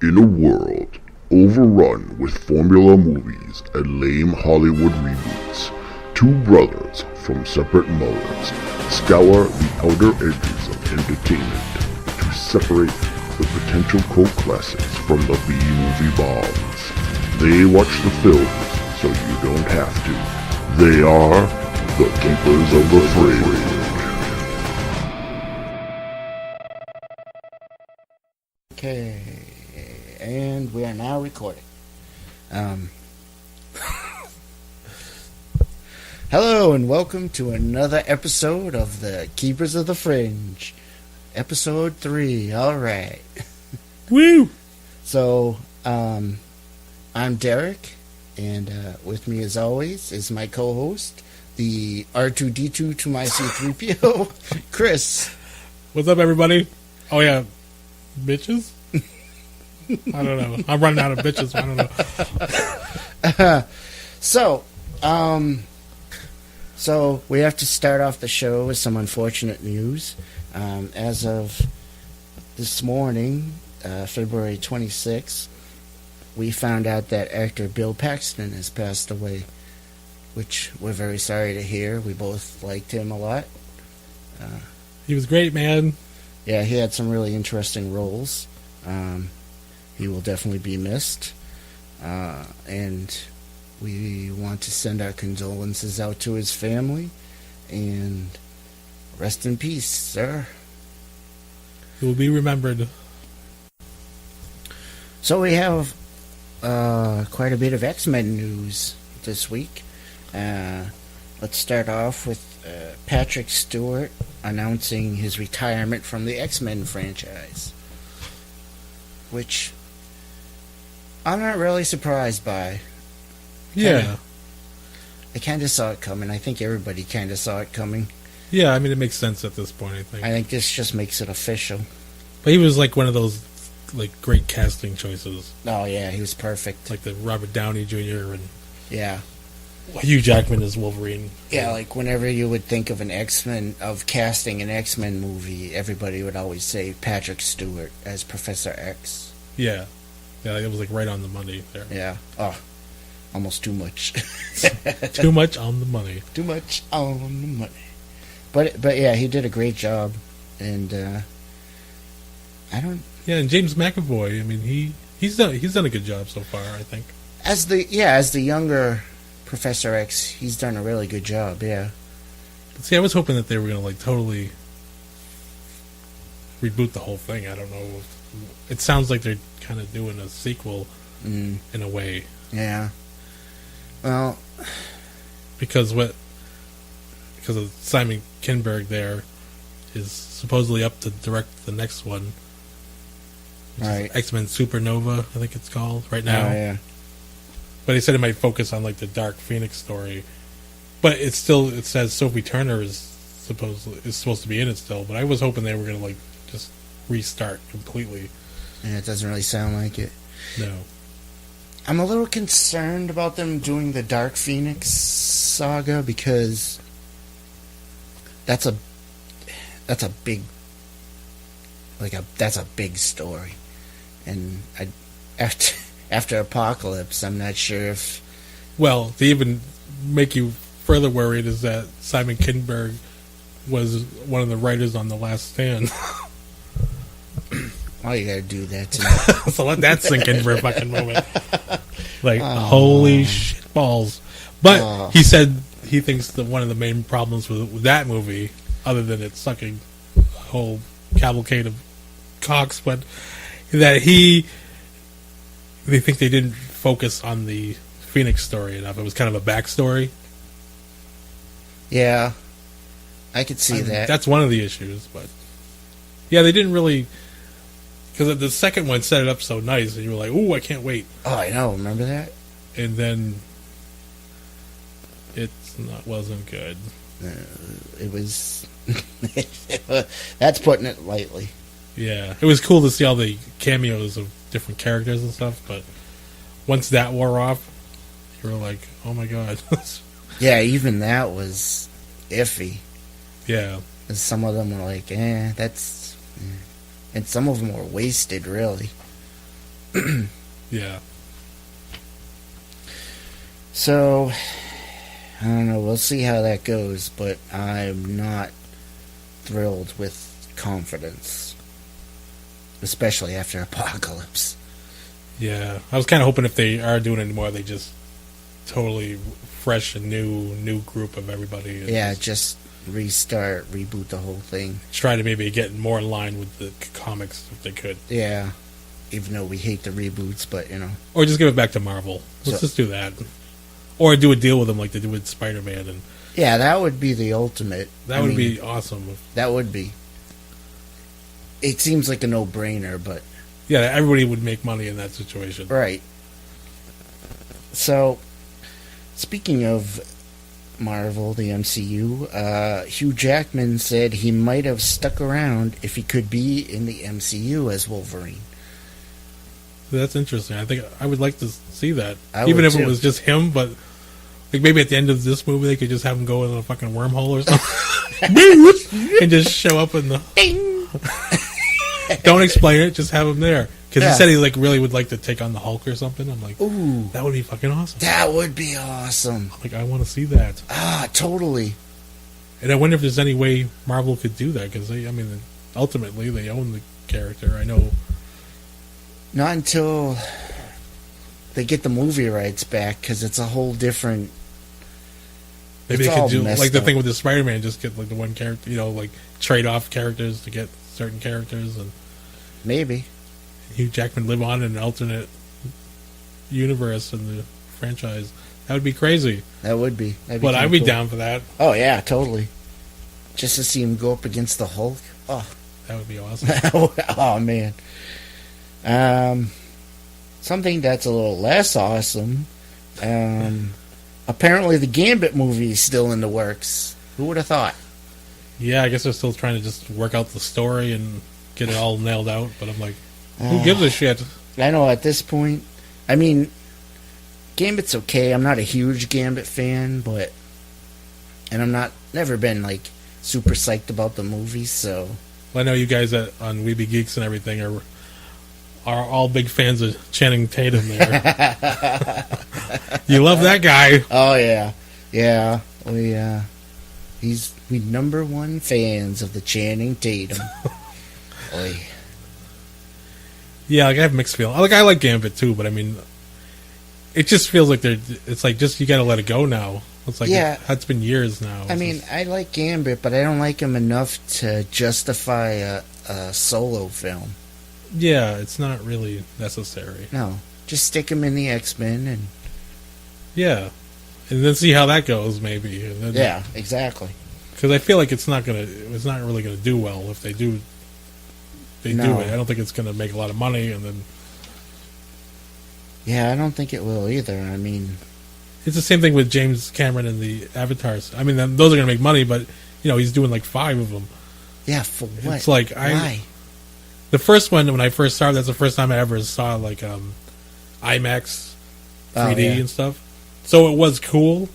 In a world overrun with formula movies and lame Hollywood reboots, two brothers from separate mothers scour the outer edges of entertainment to separate the potential cult classics from the B-movie bombs. They watch the films so you don't have to. They are the Keepers of the Fringe. Okay, and we are now recording. Hello and welcome to another episode of the Keepers of the Fringe. Episode 3, alright. Woo! So, I'm Derek, and with me as always is my co-host, the R2-D2 to my C-3PO, Chris. What's up, everybody? Oh yeah, bitches? I don't know. I'm running out of bitches. I don't know. So we have to start off the show with some unfortunate news. As of this morning, February 26th, we found out that actor Bill Paxton has passed away, which we're very sorry to hear. We both liked him a lot. He was great, man. Yeah, he had some really interesting roles. He will definitely be missed. And we want to send our condolences out to his family. And rest in peace, sir. He will be remembered. So we have quite a bit of X-Men news this week. Let's start off with Patrick Stewart announcing his retirement from the X-Men franchise, which I'm not really surprised by. Yeah. I kind of saw it coming. I think everybody kind of saw it coming. Yeah, I mean, it makes sense at this point, I think. I think this just makes it official. But he was like one of those like great casting choices. Oh, yeah, he was perfect. Like the Robert Downey Jr. and yeah. Hugh Jackman as Wolverine. Yeah, like whenever you would think of casting an X-Men movie, everybody would always say Patrick Stewart as Professor X. Yeah. Yeah, it was like right on the money there. Yeah. Oh, almost too much. Too much on the money. Too much on the money. But yeah, he did a great job, and I don't. Yeah, and James McAvoy. I mean, he's done a good job so far, I think. As the younger Professor X, he's done a really good job. Yeah. But see, I was hoping that they were gonna like totally reboot the whole thing. I don't know. It sounds like they're kind of doing a sequel in a way. Yeah. Well, because of Simon Kinberg there is supposedly up to direct the next one. right. X-Men Supernova, I think it's called right now. Oh, yeah. But he said it might focus on like the Dark Phoenix story. But it says Sophie Turner is supposed to be in it still. But I was hoping they were gonna like just restart completely. Yeah, it doesn't really sound like it. No. I'm a little concerned about them doing the Dark Phoenix saga because that's a big story, and after Apocalypse, I'm not sure if. Well, to even make you further worried is that Simon Kinberg was one of the writers on The Last Stand. Why you gotta do that to me? So let that sink in for a fucking moment. Like, holy shit balls. But he said he thinks that one of the main problems with that movie, other than it sucking a whole cavalcade of cocks, but that they think they didn't focus on the Phoenix story enough. It was kind of a backstory. Yeah, I could see that. That's one of the issues, but yeah, they didn't really. Because the second one set it up so nice, and you were like, "Ooh, I can't wait." Oh, I know. Remember that? And then wasn't good. It was. That's putting it lightly. Yeah, it was cool to see all the cameos of different characters and stuff, but once that wore off, you were like, "Oh my god." Yeah, even that was iffy. Yeah. And some of them were like, that's... And some of them were wasted, really. Yeah. So, I don't know. We'll see how that goes, but I'm not thrilled with Confidence, especially after Apocalypse. Yeah. I was kind of hoping if they are doing it more, they just totally fresh and new group of everybody. And Yeah, just restart, reboot the whole thing. try to maybe get more in line with the comics if they could. Yeah, even though we hate the reboots, but you know. Or just give it back to Marvel. Let's just do that. Or do a deal with them like they did with Spider-Man. And Yeah, that would be the ultimate. that would be awesome. That would be. It seems like a no-brainer, but... Yeah, everybody would make money in that situation. Right. So, speaking of Marvel, the MCU, Hugh Jackman said he might have stuck around if he could be in the MCU as Wolverine. That's interesting. I think I would like to see that. I Even would if too. it was just him, but like maybe at the end of this movie they could just have him go in a fucking wormhole or something. And just show up in the... Ding! Don't explain it, just have him there. Because Yeah. he said he like really would like to take on the Hulk or something. I'm like, Ooh, that would be fucking awesome. that would be awesome. Like, I want to see that. Ah, totally. And I wonder if there's any way Marvel could do that. Because, I mean, ultimately they own the character. I know. Not until they get the movie rights back, because it's a whole different... Maybe It's they could all do, messed like the up. thing with the Spider-Man, just get like the one character, like trade off characters to get certain characters. And Maybe. Hugh Jackman live on in an alternate universe in the franchise. That would be crazy. That would be. That'd But kinda I'd be cool. down for that. Oh, yeah, totally. Just to see him go up against the Hulk. Oh, That would be awesome. oh man. Something that's a little less awesome. Apparently the Gambit movie is still in the works. Who would have thought? Yeah, I guess they're still trying to just work out the story and get it all nailed out. But I'm like, who gives a shit? I know at this point, I mean, Gambit's okay. I'm not a huge Gambit fan, but, and I'm never been like super psyched about the movie. So Well, I know you guys on Weeby Geeks and everything are all big fans of Channing Tatum there. You love that guy. oh yeah, we number one fans of the Channing Tatum. Oy. Yeah, like I have mixed feelings. Like I like Gambit too, but I mean, it just feels like it's like just you got to let it go now. It's like Yeah. it's been years now. I mean, I like Gambit, but I don't like him enough to justify a solo film. Yeah, it's not really necessary. No, just stick him in the X-Men and Yeah, and then see how that goes, maybe. And then, yeah, exactly. because I feel like it's not really gonna do well if they do. Do No. it. I don't think it's gonna make a lot of money, and then Yeah, I don't think it will either. I mean, it's the same thing with James Cameron and the Avatars. I mean, those are gonna make money, but he's doing like 5 of them. yeah, for what? It's like Why? the first one when I first saw it, that's the first time I ever saw like IMAX 3D Oh, yeah. and stuff. So it was cool.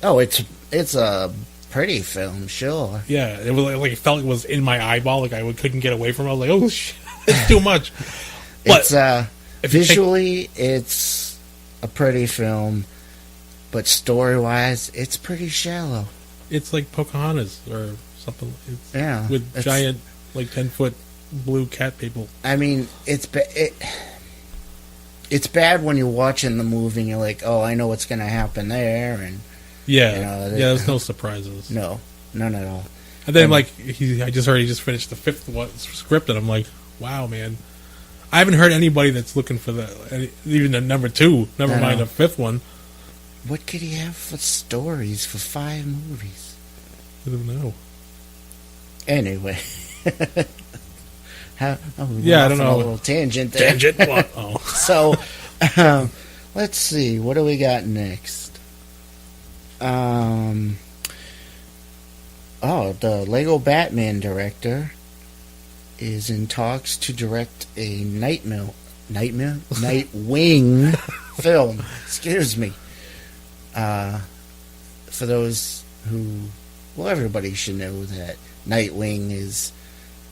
Oh, it's a pretty film, sure. Yeah, it was like it felt like it was in my eyeball. Like I couldn't get away from it. I was like, oh shit, it's too much. But It's if you take- visually, it's a pretty film, but story-wise, it's pretty shallow. it's like Pocahontas or something. It's Yeah, with it's- giant like 10-foot blue cat people. I mean, it's bad when you're watching the movie and you're like, oh, I know what's going to happen there, and Yeah, there's no surprises. no, none at all. And then like I just heard he just finished the 5th script, and I'm like, wow, man. I haven't heard anybody that's looking for even the number 2. Never I mind know. the 5th one. What could he have for stories for 5 movies? I don't know. Anyway. Yeah, I went don't off on know. A little tangent there. Tangent. What? Oh. So, let's see. What do we got next? The Lego Batman director is in talks to direct a Nightwing film. Excuse me. For those who, well, everybody should know that Nightwing is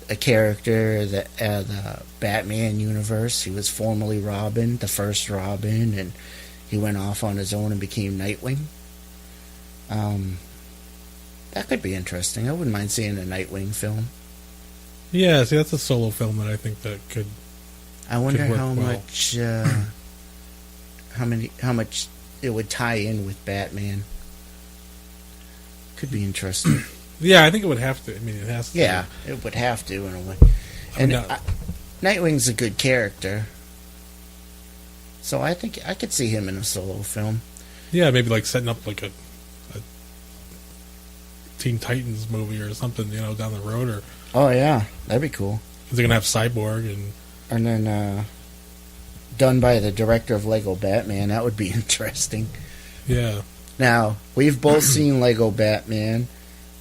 a character that the Batman universe. He was formerly Robin, the first Robin, and he went off on his own and became Nightwing. That could be interesting. I wouldn't mind seeing a Nightwing film. Yeah, see, that's a solo film that I think that could. I wonder work how well. much, how much it would tie in with Batman. Could be interesting. Yeah, I think it would have to. I mean, it has to. Yeah, it would have to in a way. I mean, And Nightwing's a good character, so I think I could see him in a solo film. yeah, maybe like setting up like a Teen Titans movie or something, down the road, or Oh yeah, that'd be cool. is it gonna have Cyborg And then done by the director of Lego Batman. That would be interesting. yeah. Now we've both seen Lego Batman,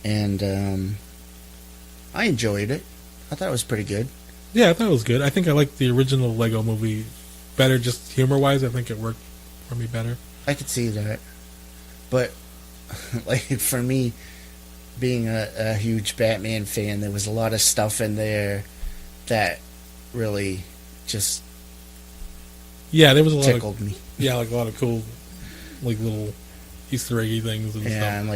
and I enjoyed it. I thought it was pretty good. Yeah, I thought it was good. I think I liked the original Lego movie better, just humor-wise. I think it worked for me better. I could see that, but like for me, being a huge Batman fan, there was a lot of stuff in there that really just Yeah, there was a lot tickled me. like a lot of cool, like little Easter eggy things and Yeah, stuff. and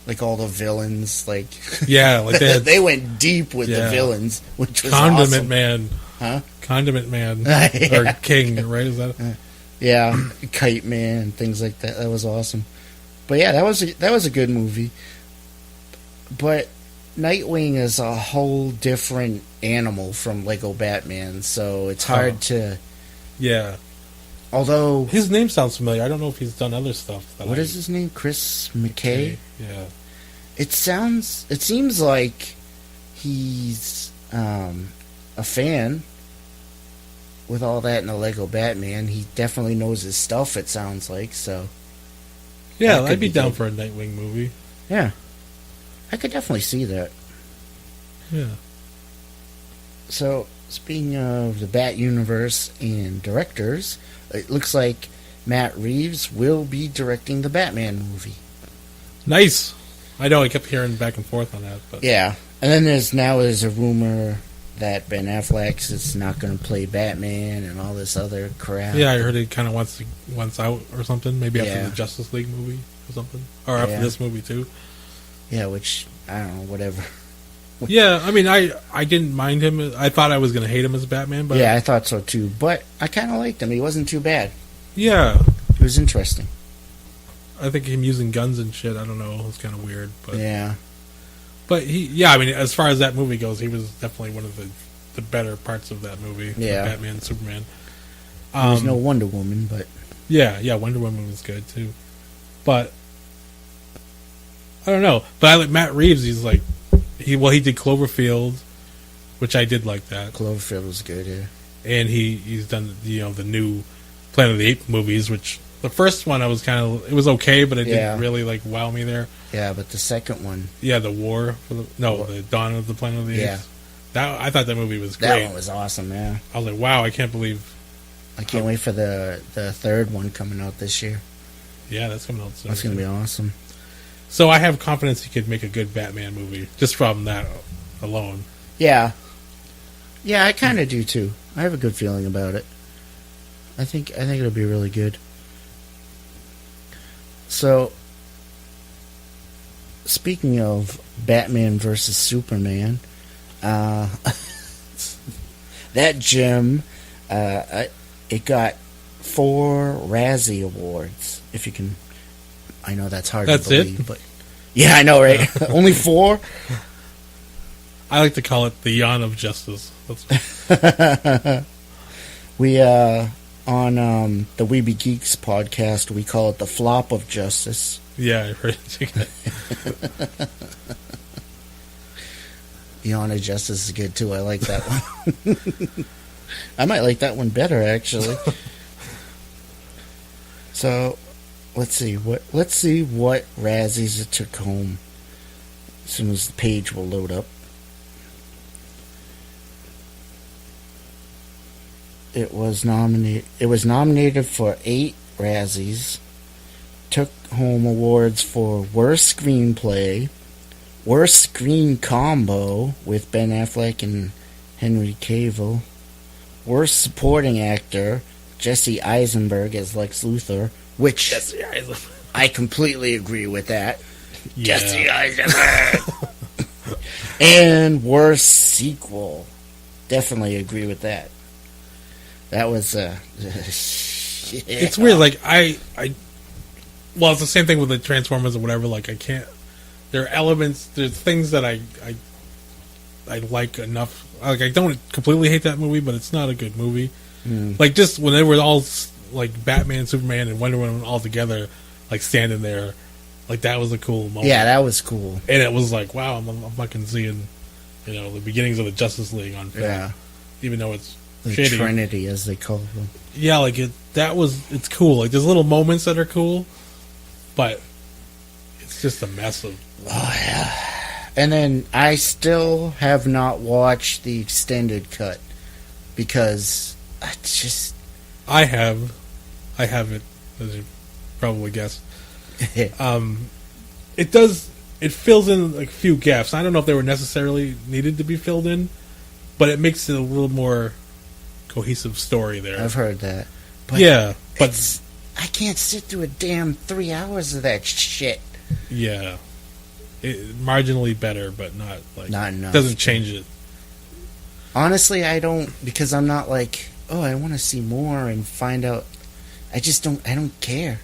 like all the villains, like Yeah, like they had they went deep with the Yeah. villains, which was Condiment awesome. Man, Huh? Condiment Man, Yeah. or King, right? Is that? Yeah, Kite Man and things like that. That was awesome. But yeah, that was a good movie. But Nightwing is a whole different animal from Lego Batman, so it's hard to. Yeah, Although, his name sounds familiar. I don't know if he's done other stuff. what is his name? Chris McKay. Yeah, It seems like he's a fan. With all that in the Lego Batman, he definitely knows his stuff. It sounds like so. yeah. That could I'd be be down good. for a Nightwing movie. Yeah, I could definitely see that. Yeah. So, speaking of the Bat Universe and directors, it looks like Matt Reeves will be directing the Batman movie. Nice. I know I kept hearing back and forth on that, but Yeah, and then there's a rumor that Ben Affleck is not going to play Batman and all this other crap. yeah, I heard he kind of wants out or something. Maybe after Yeah. the Justice League movie or something, or after Yeah. this movie too. Yeah, which I don't know, whatever. Yeah, I mean, I didn't mind him. I thought I was going to hate him as Batman, but Yeah, I thought so too, but I kind of liked him. He wasn't too bad. yeah, He was interesting. I think him using guns and shit. I don't know. It was kind of weird, but Yeah. But I mean, as far as that movie goes, he was definitely one of the better parts of that movie. Yeah. Batman, Superman. There's no Wonder Woman, but Yeah, Wonder Woman was good too. But I don't know. But I like Matt Reeves. He's like he did Cloverfield, which I did like that, Cloverfield was good. Yeah. and he's done the new Planet of the Apes movies, which the first one I was it was okay, but it Yeah. didn't really like wow me there. Yeah, but the second one, Yeah, the Dawn of the Planet of the Yeah. Apes. I thought that movie was that great. one was awesome. Yeah. I was like, wow, I can't believe. I can't wait for the third one coming out this year. Yeah, that's coming out soon. That's gonna be awesome. So I have confidence he could make a good Batman movie just from that alone. Yeah. Yeah, I kind of do too. I have a good feeling about it. I think it'll be really good. So, speaking of Batman versus Superman, that gem, it got 4 Razzie awards. If you can, I know that's hard That's to it? believe, but yeah, I know, right? Only 4. I like to call it the yawn of justice. That's, We on the Weeby Geeks podcast, we call it the flop of justice. yeah, I heard it. The honor justice is good too. I like that one. I might like that one better actually. So, let's see what Razzies it took home. As soon as the page will load up. It was nominated for 8 Razzies. Took home awards for worst screenplay, Worst screen combo with Ben Affleck and Henry Cavill. Worst supporting actor, Jesse Eisenberg as Lex Luthor, which I completely agree with that. Yeah. Jesse Eisenberg. And worst sequel, definitely agree with that. That was It's weird. Like well, it's the same thing with the Transformers or whatever. Like I can't. There are elements. There's things that I like enough. Like I don't completely hate that movie, but it's not a good movie. Like just when they were all like Batman, Superman, and Wonder Woman all together, like standing there, like that was a cool moment. Yeah, that was cool. And it was like, wow, I'm fucking seeing, the beginnings of the Justice League on film. Yeah, even though it's the shitty. Trinity, as they call them. Yeah, like it's cool. Like there's little moments that are cool, but it's just a mess of. Oh yeah. And then I still have not watched the extended cut because I have it, as you probably guessed. It fills in like a few gaps. I don't know if they were necessarily needed to be filled in, but it makes it a little more cohesive story there. I've heard that. But yeah, but I can't sit through a damn 3 hours of that shit. Yeah. Marginally better, but not enough. Doesn't change it. Honestly, I don't, because I'm not like, oh, I want to see more and find out. I don't care.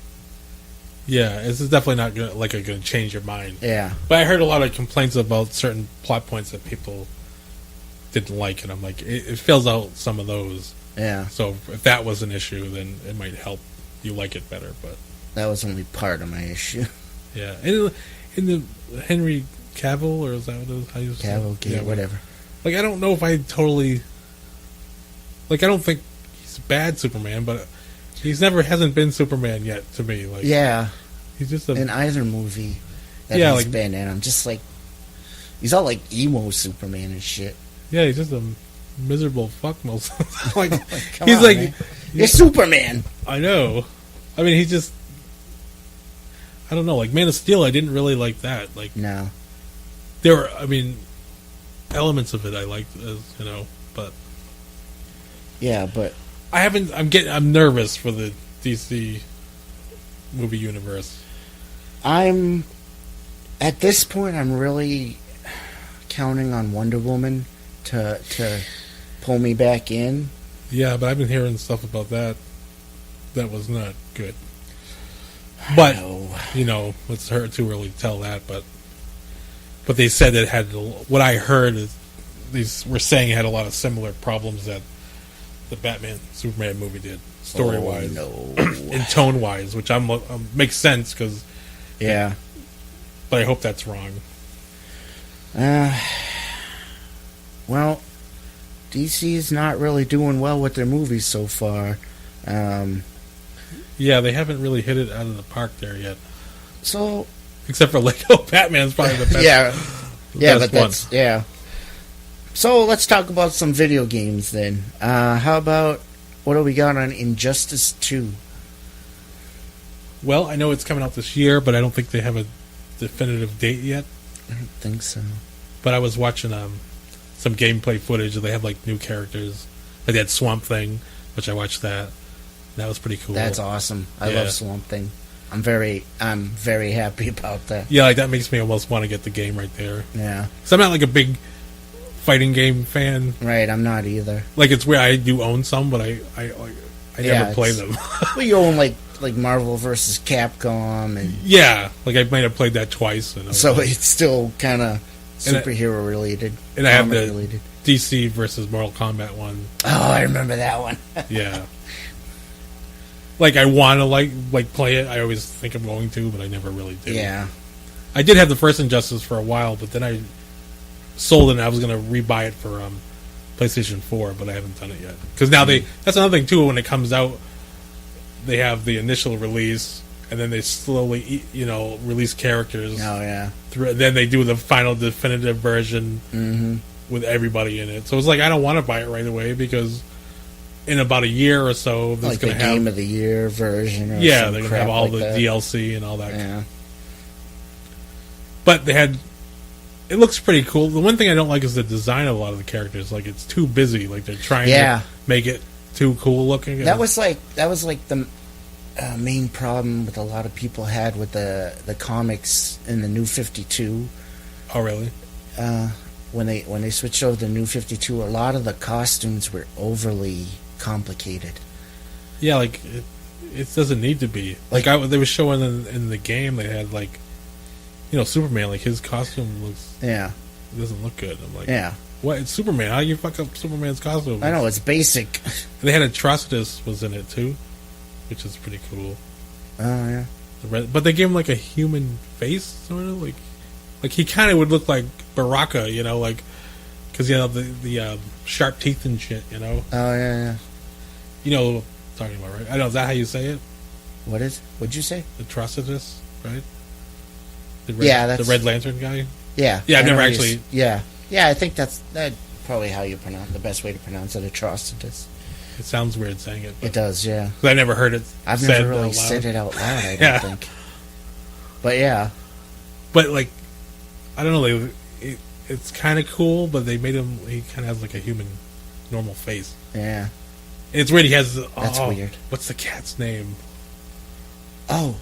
Yeah, this is definitely not going to change your mind. Yeah. But I heard a lot of complaints about certain plot points that people didn't like, and I'm like, it fills out some of those. Yeah. So if that was an issue, then it might help you like it better. But that was only part of my issue. Yeah. In the Henry Cavill, or is that what it is? How you say? Cavill, yeah, whatever. Like, I don't know if I totally... Like, I don't think he's bad Superman, but hasn't been Superman yet to me. Like, yeah. He's just in either movie that he's been in. I'm just like... He's all like emo Superman and shit. Yeah, he's just a miserable fuck most of the time. Like, he's on, like... Man. You're Superman! I know. I mean, he's just... I don't know, like Man of Steel, I didn't really like that. Like, no, there were, elements of it I liked, but yeah, but I'm nervous for the DC movie universe. At this point, I'm really counting on Wonder Woman to pull me back in. Yeah, but I've been hearing stuff about that was not good. But it's too early to tell that. But they said it had. What I heard is these were saying it had a lot of similar problems that the Batman Superman movie did, story wise, and tone wise, which makes sense because. Yeah. But I hope that's wrong. Well, DC is not really doing well with their movies so far. Yeah, they haven't really hit it out of the park there yet. So, except for Lego Batman's probably the best. Yeah. So let's talk about some video games then. How about what do we got on Injustice 2? Well, I know it's coming out this year, but I don't think they have a definitive date yet. I don't think so. But I was watching some gameplay footage, and they have like new characters. Like they had Swamp Thing, which I watched that. That was pretty cool. That's awesome. I love Swamp Thing. I'm very happy about that. Yeah, like that makes me almost want to get the game right there. Yeah. So I'm not like a big fighting game fan. Right, I'm not either. Like it's where I do own some, but I never play them. Well, you own like Marvel vs. Capcom and like I might have played that twice. So it's still kind of superhero related. And I have the DC versus Mortal Kombat one. Oh, I remember that one. Yeah. Like I want to play it. I always think I'm going to, but I never really do. Yeah. I did have the first Injustice for a while, but then I sold it and I was going to rebuy it for PlayStation 4, but I haven't done it yet. Because now that's another thing too, when it comes out, they have the initial release, and then they slowly, release characters. Oh, yeah. Then they do the final definitive version with everybody in it. So it's like, I don't want to buy it right away, because in about a year or so, there's going to have Game of the Year version. Or they're going to have all like the that. DLC and all that. Yeah. But they had it looks pretty cool. The one thing I don't like is the design of a lot of the characters. Like, it's too busy. Like, they're trying to make it too cool looking. That was like the main problem with a lot of people had with the comics in the New 52. Oh, really? When they switched over to the New 52, a lot of the costumes were overly complicated. Yeah, like it doesn't need to be. Like they were showing in the game, they had like, you know, Superman. Like his costume looks. Yeah. It doesn't look good. I'm like, yeah. What? It's Superman. How do you fuck up Superman's costume? I know, it's basic. And they had Atrocitus was in it too, which is pretty cool. Oh yeah. But they gave him like a human face, sort of like he kind of would look like Baraka, you know, like because you know the sharp teeth and shit, you know. Oh yeah. You know what I'm talking about, right? I know. Is that how you say it? What'd you say? Atrocitus, right? That's the Red Lantern guy. Yeah. Yeah, I've never actually. Yeah, I think that's probably how you pronounce the best way to pronounce it. Atrocitus. It sounds weird saying it. It does, yeah. Because I never heard it. I've never really said it out loud. I don't think. But yeah. But like, I don't know. It's kind of cool, but they made him. He kind of has like a human, normal face. Yeah. It's weird. He has. That's weird. What's the cat's name? Oh.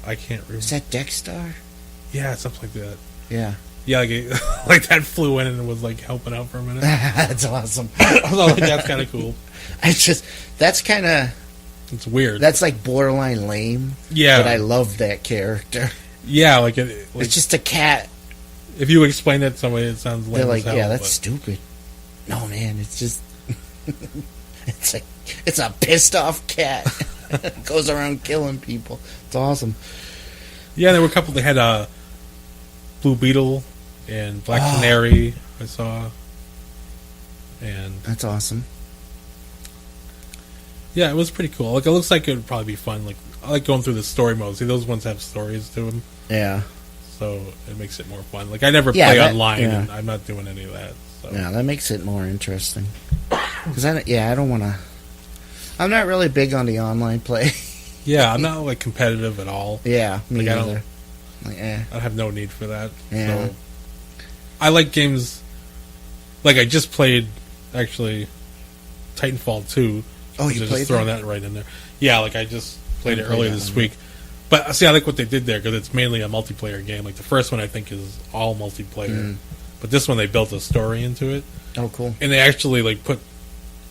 I can't remember. Is that Dexter? Yeah, something like that. Yeah. Yeah, like that flew in and was like helping out for a minute. That's awesome. I was like, that's kind of cool. That's kind of. It's weird. That's like borderline lame. Yeah. But I love that character. Yeah, like it's just a cat. If you explain that to somebody, it sounds lame. They're like, as hell, yeah, that's stupid. No, man, it's just. It's a pissed off cat. Goes around killing people. It's awesome. Yeah, there were a couple. They had Blue Beetle and Black Canary. I saw, and that's awesome. Yeah, it was pretty cool. Like, it looks like it would probably be fun. Like, I like going through the story mode. See, those ones have stories to them. Yeah. So it makes it more fun. Like, I never play online, and I'm not doing any of that. So. Yeah, that makes it more interesting. Because I don't want to. I'm not really big on the online play. Yeah, I'm not like competitive at all. Yeah, me neither. I have no need for that. Yeah. So I like games. Like, I just played actually Titanfall 2. Oh, you played just throwing that right in there. Yeah, like I just played it earlier this week. But see, I like what they did there because it's mainly a multiplayer game. Like the first one, I think is all multiplayer, but this one they built a story into it. Oh, cool! And they actually like put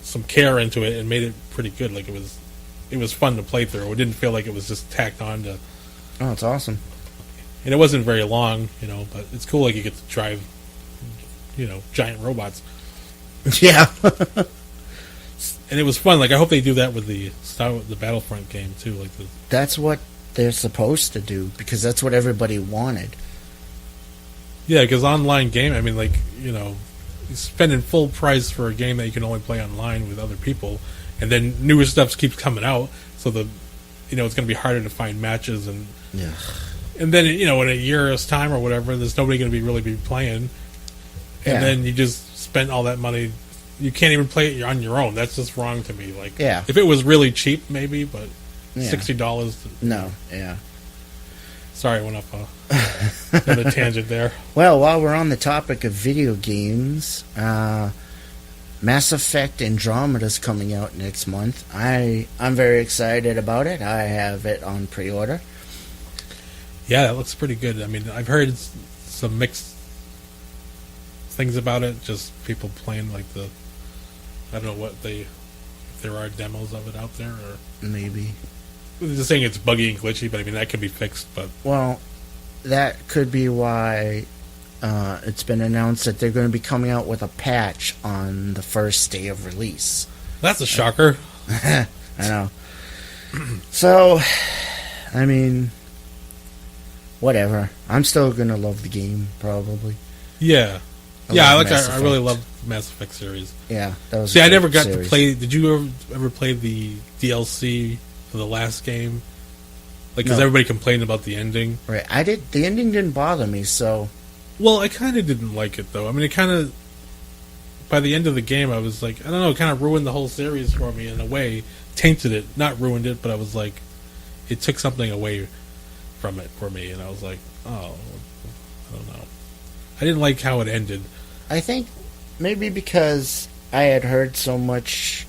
some care into it and made it pretty good. Like it was fun to play through. It didn't feel like it was just tacked on to. Oh, it's awesome. And it wasn't very long, you know, but it's cool. Like you get to drive, you know, giant robots. Yeah. And it was fun. Like I hope they do that with the Battlefront game too. Like that's what they're supposed to do because that's what everybody wanted. Yeah, because online game. I mean, like you know, you're spending full price for a game that you can only play online with other people, and then newer stuff keeps coming out. So it's going to be harder to find matches and and then in a year's time or whatever, there's nobody going to be playing, and then you just spent all that money. You can't even play it on your own. That's just wrong to me. Like, if it was really cheap, maybe, but $60. No, yeah. Sorry, I went off on a tangent there. Well, while we're on the topic of video games, Mass Effect Andromeda's coming out next month. I'm very excited about it. I have it on pre-order. Yeah, that looks pretty good. I mean, I've heard some mixed things about it. Just people playing like I don't know if there are demos of it out there or maybe. They're just saying it's buggy and glitchy, but I mean that can be fixed. But that could be why it's been announced that they're going to be coming out with a patch on the first day of release. That's a shocker. I know. So, I mean, whatever. I'm still going to love the game, probably. Yeah. I really love the Mass Effect series. Yeah, that was. See, I never got to play. Did you ever play the DLC for the last game? Like, because everybody complained about the ending. Right, I did. The ending didn't bother me, so. Well, I kind of didn't like it though. I mean, it kind of. By the end of the game, I was like, I don't know, it kind of ruined the whole series for me in a way. Tainted it, not ruined it, but I was like, it took something away from it for me, and I was like, oh, I don't know. I didn't like how it ended. I think maybe because I had heard so much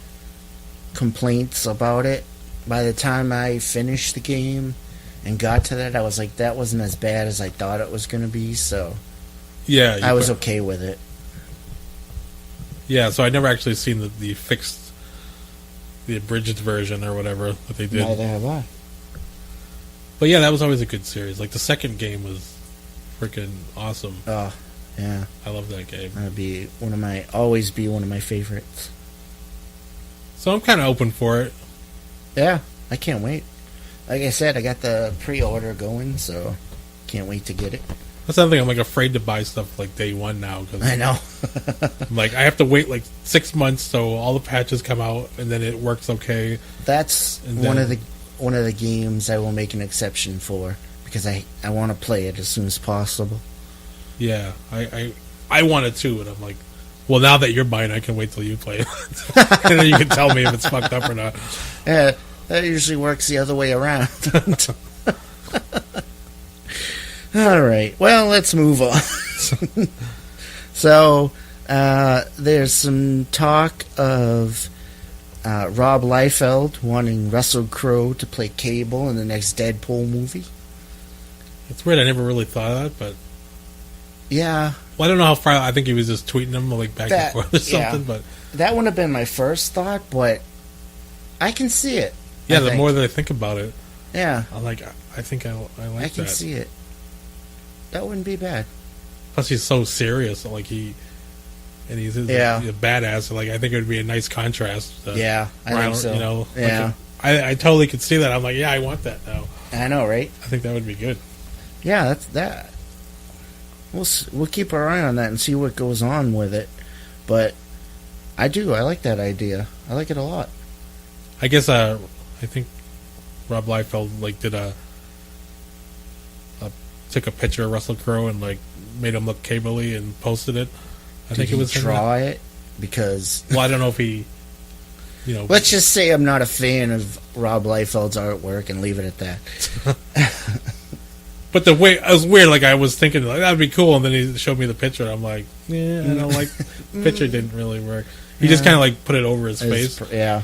complaints about it. By the time I finished the game and got to that, I was like, that wasn't as bad as I thought it was going to be, so Yeah, I was okay with it. Yeah, so I never actually seen the fixed, the abridged version or whatever that they did. Neither have I. But yeah, that was always a good series. Like the second game was freaking awesome. Oh, yeah. I love that game. That'd be always be one of my favorites. So I'm kind of open for it. Yeah, I can't wait. Like I said, I got the pre-order going, so can't wait to get it. That's another thing. I'm like afraid to buy stuff like day one now because I know. I'm like I have to wait like 6 months so all the patches come out and then it works okay. That's one of the games I will make an exception for because I want to play it as soon as possible. Yeah, I want it too, and I'm like, well, now that you're buying, I can wait till you play it, and then you can tell me if it's fucked up or not. Yeah, that usually works the other way around. All right, well, let's move on. So, there's some talk of Rob Liefeld wanting Russell Crowe to play Cable in the next Deadpool movie. It's weird. I never really thought of that, but yeah. Well, I don't know how far. I think he was just tweeting them like back and forth or something. Yeah. But that wouldn't have been my first thought, but I can see it. Yeah, the more that I think about it, yeah, I think I like that. I can see it. That wouldn't be bad. Plus, he's so serious. Like he's a badass. Like I think it would be a nice contrast. Yeah, I think so. You know, yeah, like, I totally could see that. I'm like, yeah, I want that now. I know, right? I think that would be good. Yeah, that's that. We'll keep our eye on that and see what goes on with it. But I like that idea. I like it a lot. I guess I think Rob Liefeld like did took a picture of Russell Crowe and like made him look Cable-y and posted it. I think it was draw it because. Well, I don't know if he. You know. Let's just say I'm not a fan of Rob Liefeld's artwork and leave it at that. But the way it was weird, like I was thinking like that'd be cool, and then he showed me the picture. And I'm like, yeah, I don't like. The picture didn't really work. He just kind of like put it over his face. Yeah,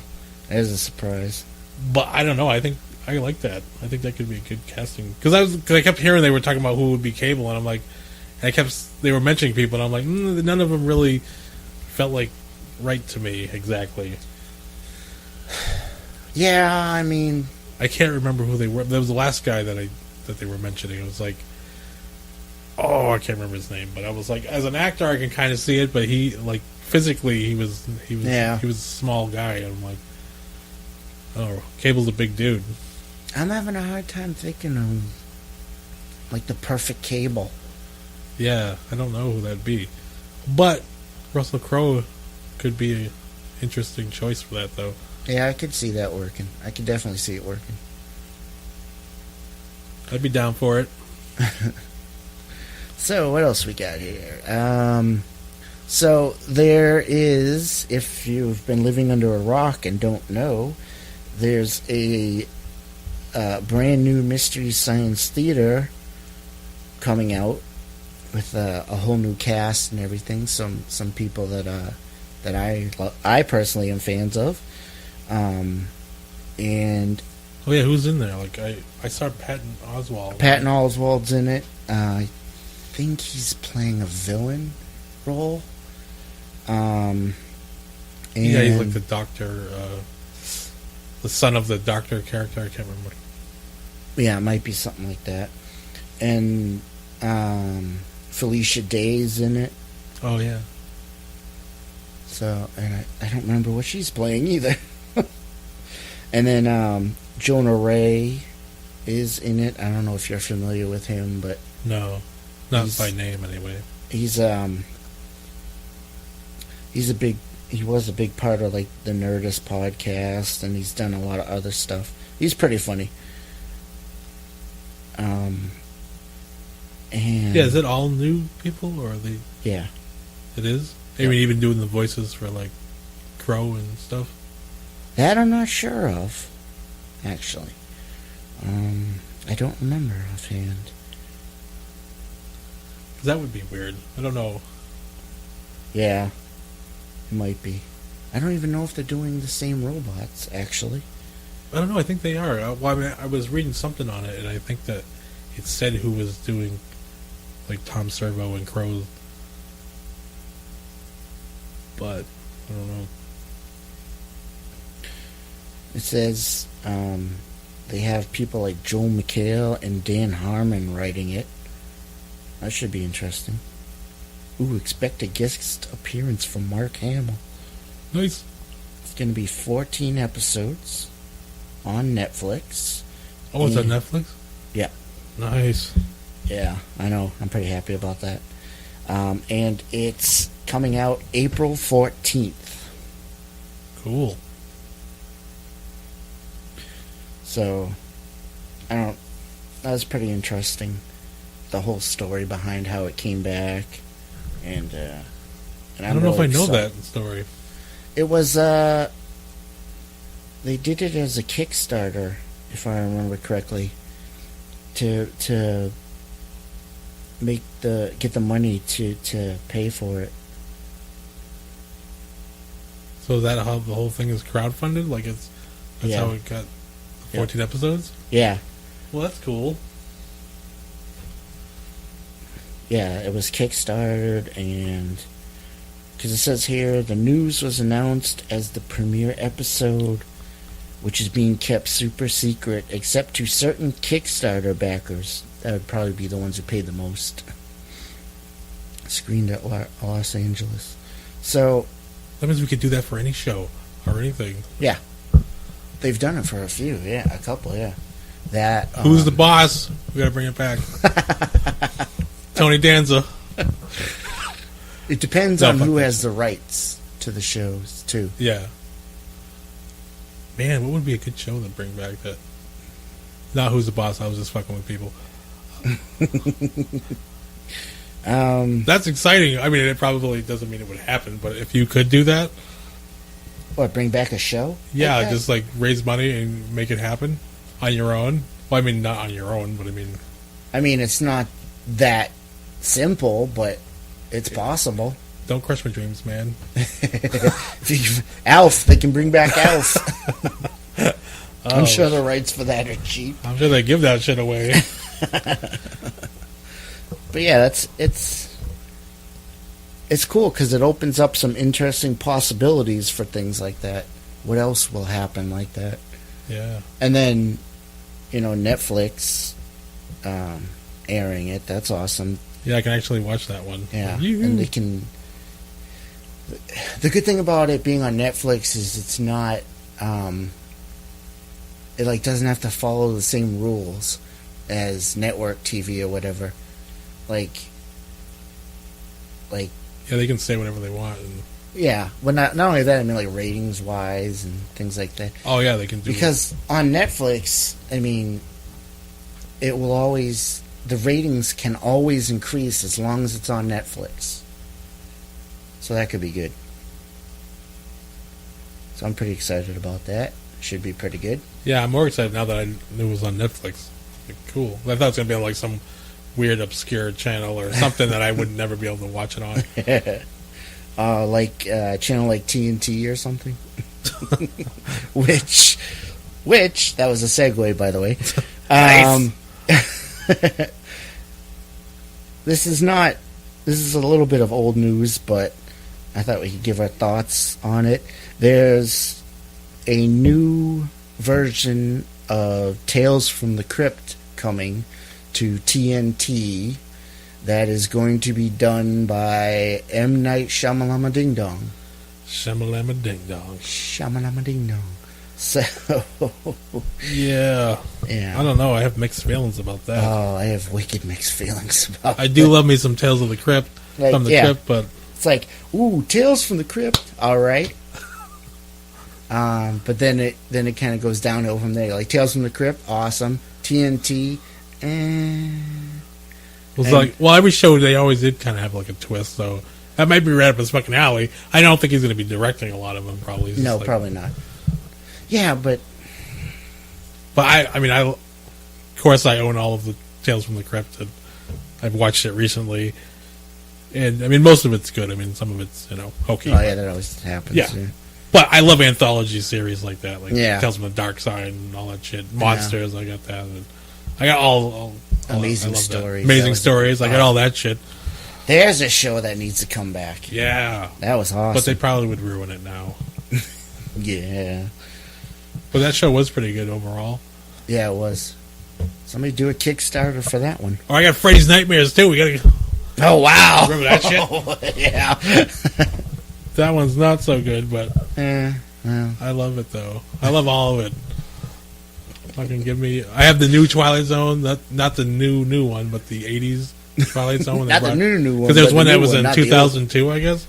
it was a surprise. But I don't know. I think I like that. I think that could be a good casting because I kept hearing they were talking about who would be Cable, and I'm like, they were mentioning people, and I'm like, none of them really felt like right to me exactly. Yeah, I mean, I can't remember who they were. There was the last guy that they were mentioning. It was like, I can't remember his name, but I was like, as an actor, I can kind of see it, but he like physically, he was a small guy, and I'm like, oh, Cable's a big dude. I'm having a hard time thinking of like the perfect Cable. Yeah, I don't know who that'd be, but Russell Crowe could be an interesting choice for that, though. Yeah, I could see that working. I could definitely see it working. I'd be down for it. So, what else we got here? So, there is, if you've been living under a rock and don't know, there's a brand new Mystery Science Theater coming out with a whole new cast and everything. Some people that I personally am fans of. And oh yeah, who's in there? Like I saw Patton Oswalt. Patton Oswalt's in it. I think he's playing a villain role. And yeah, he's like the doctor, the son of the doctor character. I can't remember. Yeah, it might be something like that. And Felicia Day's in it. Oh yeah. So, and I don't remember what she's playing either. And then Jonah Ray is in it. I don't know if you're familiar with him, but no, not by name anyway. He was a big part of like the Nerdist podcast, and he's done a lot of other stuff. He's pretty funny. And yeah, is it all new people or are they? Yeah, it is. I mean, even doing the voices for like Crow and stuff. That I'm not sure of, actually. I don't remember offhand. That would be weird. I don't know. Yeah, it might be. I don't even know if they're doing the same robots, actually. I don't know. I think they are. I was reading something on it, and I think that it said who was doing, like, Tom Servo and Crow. But I don't know. It says they have people like Joel McHale and Dan Harmon writing it. That should be interesting. Ooh, expect a guest appearance from Mark Hamill. Nice. It's going to be 14 episodes on Netflix. Oh, it's on Netflix? Yeah. Nice. Yeah, I know. I'm pretty happy about that. And it's coming out April 14th. Cool. So, that was pretty interesting. The whole story behind how it came back. And I don't know if I know that story. It was, they did it as a Kickstarter, if I remember correctly, to get the money to pay for it. So is that how the whole thing is crowdfunded? Like that's how it got 14 episodes? Yeah. Well, that's cool. Yeah, it was Kickstarted, and because it says here the news was announced as the premiere episode, which is being kept super secret except to certain Kickstarter backers. That would probably be the ones who paid the most. Screened at Los Angeles. So that means we could do that for any show or anything. Yeah, they've done it for a few. Yeah, a couple. Yeah, that. Who's the boss? We gotta bring it back. Tony Danza. It depends on who has the rights to the shows too. Yeah. Man, what would be a good show to bring back that? Not Who's the Boss. I was just fucking with people. That's exciting. I mean, it probably doesn't mean it would happen, but if you could do that, what, bring back a show? Yeah, like just like raise money and make it happen on your own. Well, I mean, not on your own, but I mean, it's not that simple, but it's possible. Don't crush my dreams, man. Alf, they can bring back Alf. I'm sure the rights for that are cheap. I'm sure they give that shit away. But yeah, it's cool because it opens up some interesting possibilities for things like that. What else will happen like that? Yeah. And then, Netflix airing it. That's awesome. Yeah, I can actually watch that one. Yeah, and they can. The good thing about it being on Netflix is it's not. It doesn't have to follow the same rules as network TV or whatever. Like. Yeah, they can say whatever they want. Yeah, but not only that. I mean, like ratings wise and things like that. Oh yeah, they can do because on Netflix. I mean, it will always. The ratings can always increase as long as it's on Netflix. So that could be good. So I'm pretty excited about that. Should be pretty good. Yeah, I'm more excited now that I knew it was on Netflix. Like, cool. I thought it was going to be on like some weird obscure channel or something that I would never be able to watch it on. Channel like TNT or something. which that was a segue, by the way. Nice. This is a little bit of old news, but I thought we could give our thoughts on it. There's a new version of Tales from the Crypt coming to TNT that is going to be done by M. Night Shyamalama Ding Dong. Shamalama Ding Dong. Shamalama Ding Dong. So, yeah. I don't know. I have mixed feelings about that. Oh, I have wicked mixed feelings about that. I do love me some Tales of the Crypt from the Crypt, but it's like, ooh, Tales from the Crypt, all right. But then it kind of goes downhill from there. Like Tales from the Crypt, awesome. TNT, every show they always did kind of have like a twist, so that might be right up his fucking alley. I don't think he's going to be directing a lot of them. Probably no, probably not. Yeah, but I mean, of course, I own all of the Tales from the Crypt. I've watched it recently, And I mean, most of it's good. I mean, some of it's hokey. Oh yeah, that always happens. Yeah. But I love anthology series like that, like Tales from the Dark Side and all that shit. Monsters, I got that. And I got all Amazing Stories. Amazing Stories. I got all that shit. There's a show that needs to come back. Yeah, that was awesome. But they probably would ruin it now. Yeah. But that show was pretty good overall. Yeah, it was. Somebody do a Kickstarter for that one. Oh, I got Freddy's Nightmares too. We gotta. Oh wow! Remember that shit? Oh, yeah. That one's not so good, but well. I love it though. I love all of it. Fucking give me. I have the new Twilight Zone, not the new one, but the '80s Twilight Zone. Not the new one. Because there's one that was in 2002, I guess,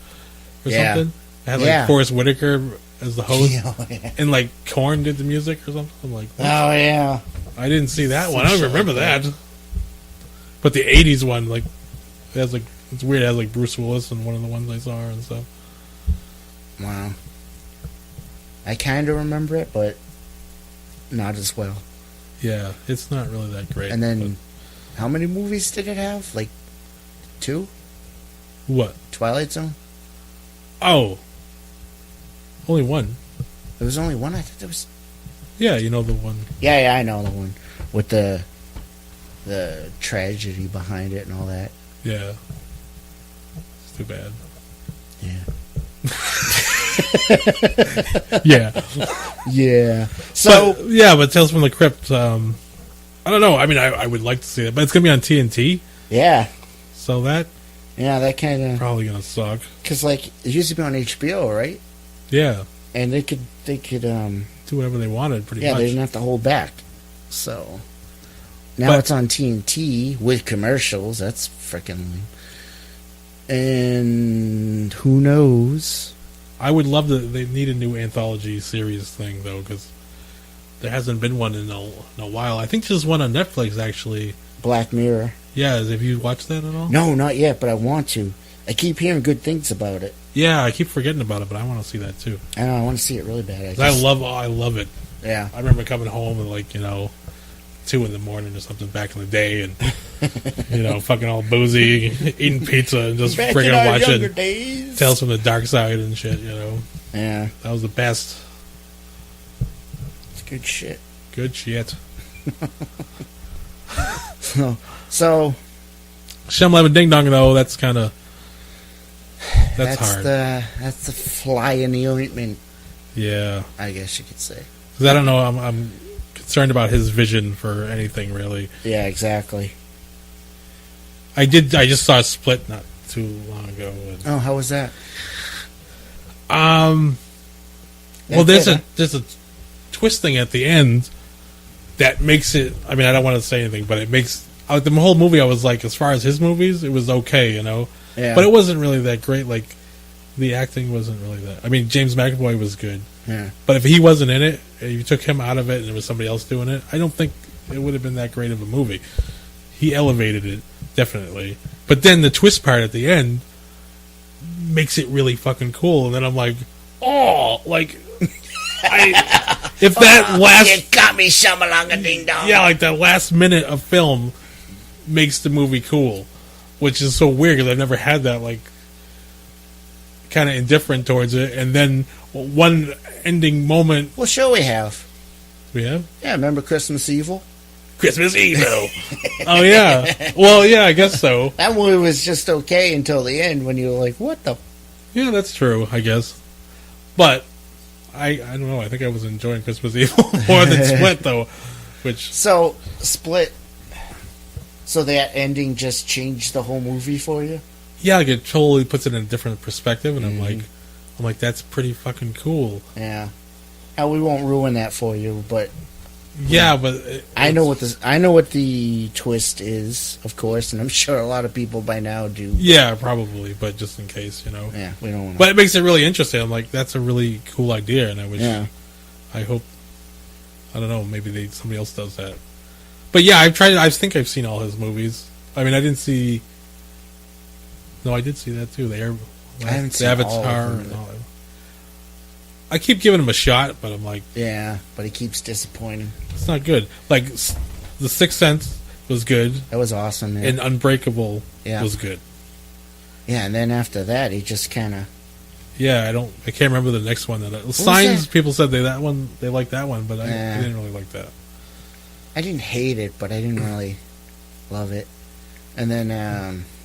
or something. It had like Forrest Whitaker as the host, and like Korn did the music or something. I'm like, what? Oh yeah. I didn't see that one. I don't remember that. But the '80s one, like, it has like, it's weird. It has like Bruce Willis in one of the ones I saw and stuff. Wow. I kind of remember it, but not as well. Yeah, it's not really that great. And then, how many movies did it have? Like 2? What? Twilight Zone? Oh. Only one. There was only one? I thought there was... Yeah, you know the one. Yeah, I know the one. With the tragedy behind it and all that. Yeah. It's too bad. Yeah. Yeah. Yeah. So... But Tales from the Crypt, I don't know. I mean, I would like to see it, but it's going to be on TNT. Yeah. So that... Yeah, that kind of... Probably going to suck. Because, like, it used to be on HBO, right? Yeah. And they could do whatever they wanted, pretty much. Yeah, they didn't have to hold back. So... Now it's on TNT with commercials. That's freaking lame. And who knows? I would love to... They need a new anthology series thing, though, because there hasn't been one in a while. I think there's one on Netflix, actually. Black Mirror. Yeah, have you watched that at all? No, not yet, but I want to. I keep hearing good things about it. Yeah, I keep forgetting about it, but I want to see that, too. I know, I want to see it really bad. I love it. Yeah. I remember coming home at, like, 2 in the morning or something back in the day, and fucking all boozy, eating pizza, and just freaking watching Tales from the Dark Side and shit. Yeah, that was the best. It's good shit. Good shit. So, Shyamalan Ding Dong, though, that's kind of that's hard. That's the fly in the ointment. Yeah, I guess you could say. Because I don't know, I'm concerned about his vision for anything, really. Yeah, exactly. I just saw Split not too long ago. Oh, how was that? Well, there's a twisting at the end that makes it. I mean, I don't want to say anything, but it makes the whole movie. I was like, as far as his movies, it was okay, Yeah. But it wasn't really that great. Like, the acting wasn't really that. I mean, James McAvoy was good. Yeah. But if he wasn't in it, if you took him out of it and there was somebody else doing it, I don't think it would have been that great of a movie. He elevated it, definitely. But then the twist part at the end makes it really fucking cool. And then I'm like, if that last... You got me, Shamalanga Ding Dong. Yeah, like that last minute of film makes the movie cool. Which is so weird because I've never had that, like, kind of indifferent towards it. And then one ending moment. What show we have? We have? Yeah, remember Christmas Evil? Christmas Evil. Oh, yeah. Well, yeah, I guess so. That movie was just okay until the end when you were like, what the... Yeah, that's true, I guess. But, I don't know, I think I was enjoying Christmas Evil more than Split, though. So, Split... So that ending just changed the whole movie for you? Yeah, like it totally puts it in a different perspective, and I'm like, that's pretty fucking cool. Yeah. Now we won't ruin that for you, but yeah, but I know what the twist is, of course, and I'm sure a lot of people by now do. Yeah, probably, but just in case, Yeah, we don't want to. But it makes it really interesting. I'm like, that's a really cool idea, and I wish. Yeah. I hope. I don't know. Maybe somebody else does that. But yeah, I've tried. I think I've seen all his movies. I mean, I didn't see. No, I did see that too. The Avatar and all that. I keep giving him a shot, but I'm like, yeah, but he keeps disappointing. It's not good. Like The Sixth Sense was good. That was awesome, man. And Unbreakable was good. Yeah, and then after that, he just kind of... Yeah, I can't remember the next one. Signs, people said they liked that one, but I didn't really like that. I didn't hate it, but I didn't really love it. And then...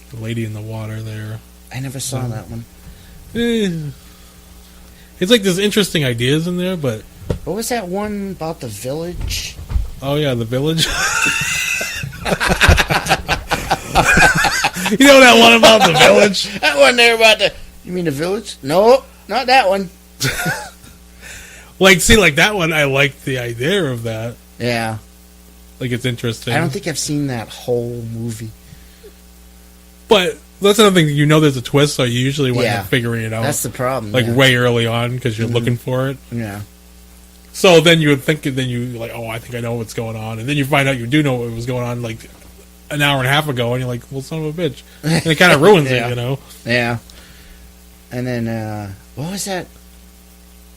the Lady in the Water there. I never saw that one. It's like there's interesting ideas in there, but... What was that one about the village? Oh, yeah, The Village. You know that one about the village? That one there about the... You mean the village? No, not that one. Like that one, I like the idea of that. Yeah. Like, it's interesting. I don't think I've seen that whole movie. But that's another thing. You know there's a twist, so you usually wind up figuring it out. That's the problem. Like, way early on, because you're looking for it. Yeah. So then you would think, then you like, oh, I think I know what's going on. And then you find out you do know what was going on, like, an hour and a half ago, and you're like, well, son of a bitch. And it kind of ruins it, you know? Yeah. And then, what was that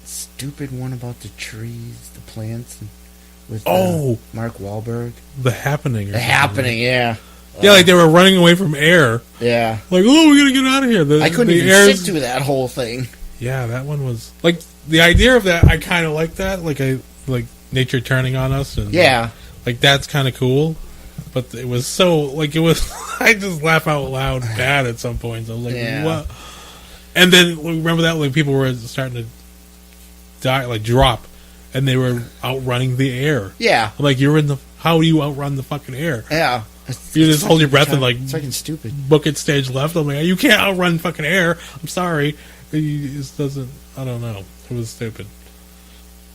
stupid one about the trees, the plants, with Mark Wahlberg? The Happening. The Happening, yeah. Yeah, like they were running away from air. Yeah. Like, oh, we gotta get out of here. I couldn't even sit through that whole thing. Yeah, that one was... Like, the idea of that, I kind of like that. Like nature turning on us. And, yeah. Like, that's kind of cool. But it was so... Like, it was... I just laugh out loud bad at some points. I was like, what? And then, remember that? Like, people were starting to die, like, drop. And they were outrunning the air. Yeah. I'm like, you're in the... How do you outrun the fucking air? Yeah. You just hold your breath and, like... It's fucking stupid. Book it stage left. I'm like, you can't outrun fucking air. I'm sorry. It just doesn't... I don't know. It was stupid.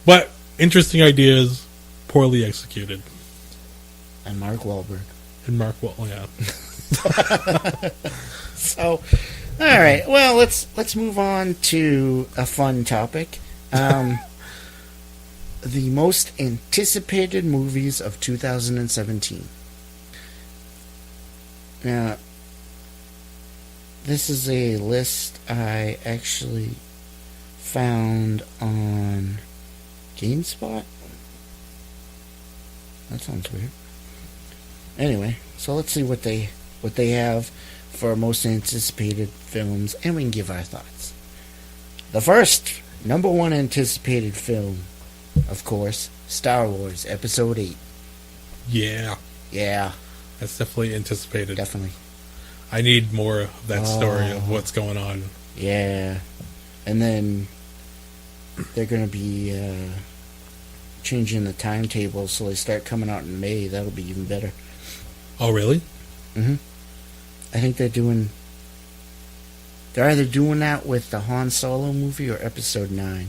But, interesting ideas, poorly executed. And Mark Wahlberg. Yeah. So, all right. Well, let's move on to a fun topic. The most anticipated movies of 2017. Now, this is a list I actually found on GameSpot. That sounds weird. Anyway, so let's see what they have for most anticipated films, and we can give our thoughts. The first, number one anticipated film, of course, Star Wars Episode 8. Yeah. Yeah. That's definitely anticipated. Definitely. I need more of that story of what's going on. Yeah. And then they're going to be changing the timetable, so they start coming out in May. That'll be even better. Oh, really? Mm-hmm. I think they're either doing that with the Han Solo movie or Episode 9.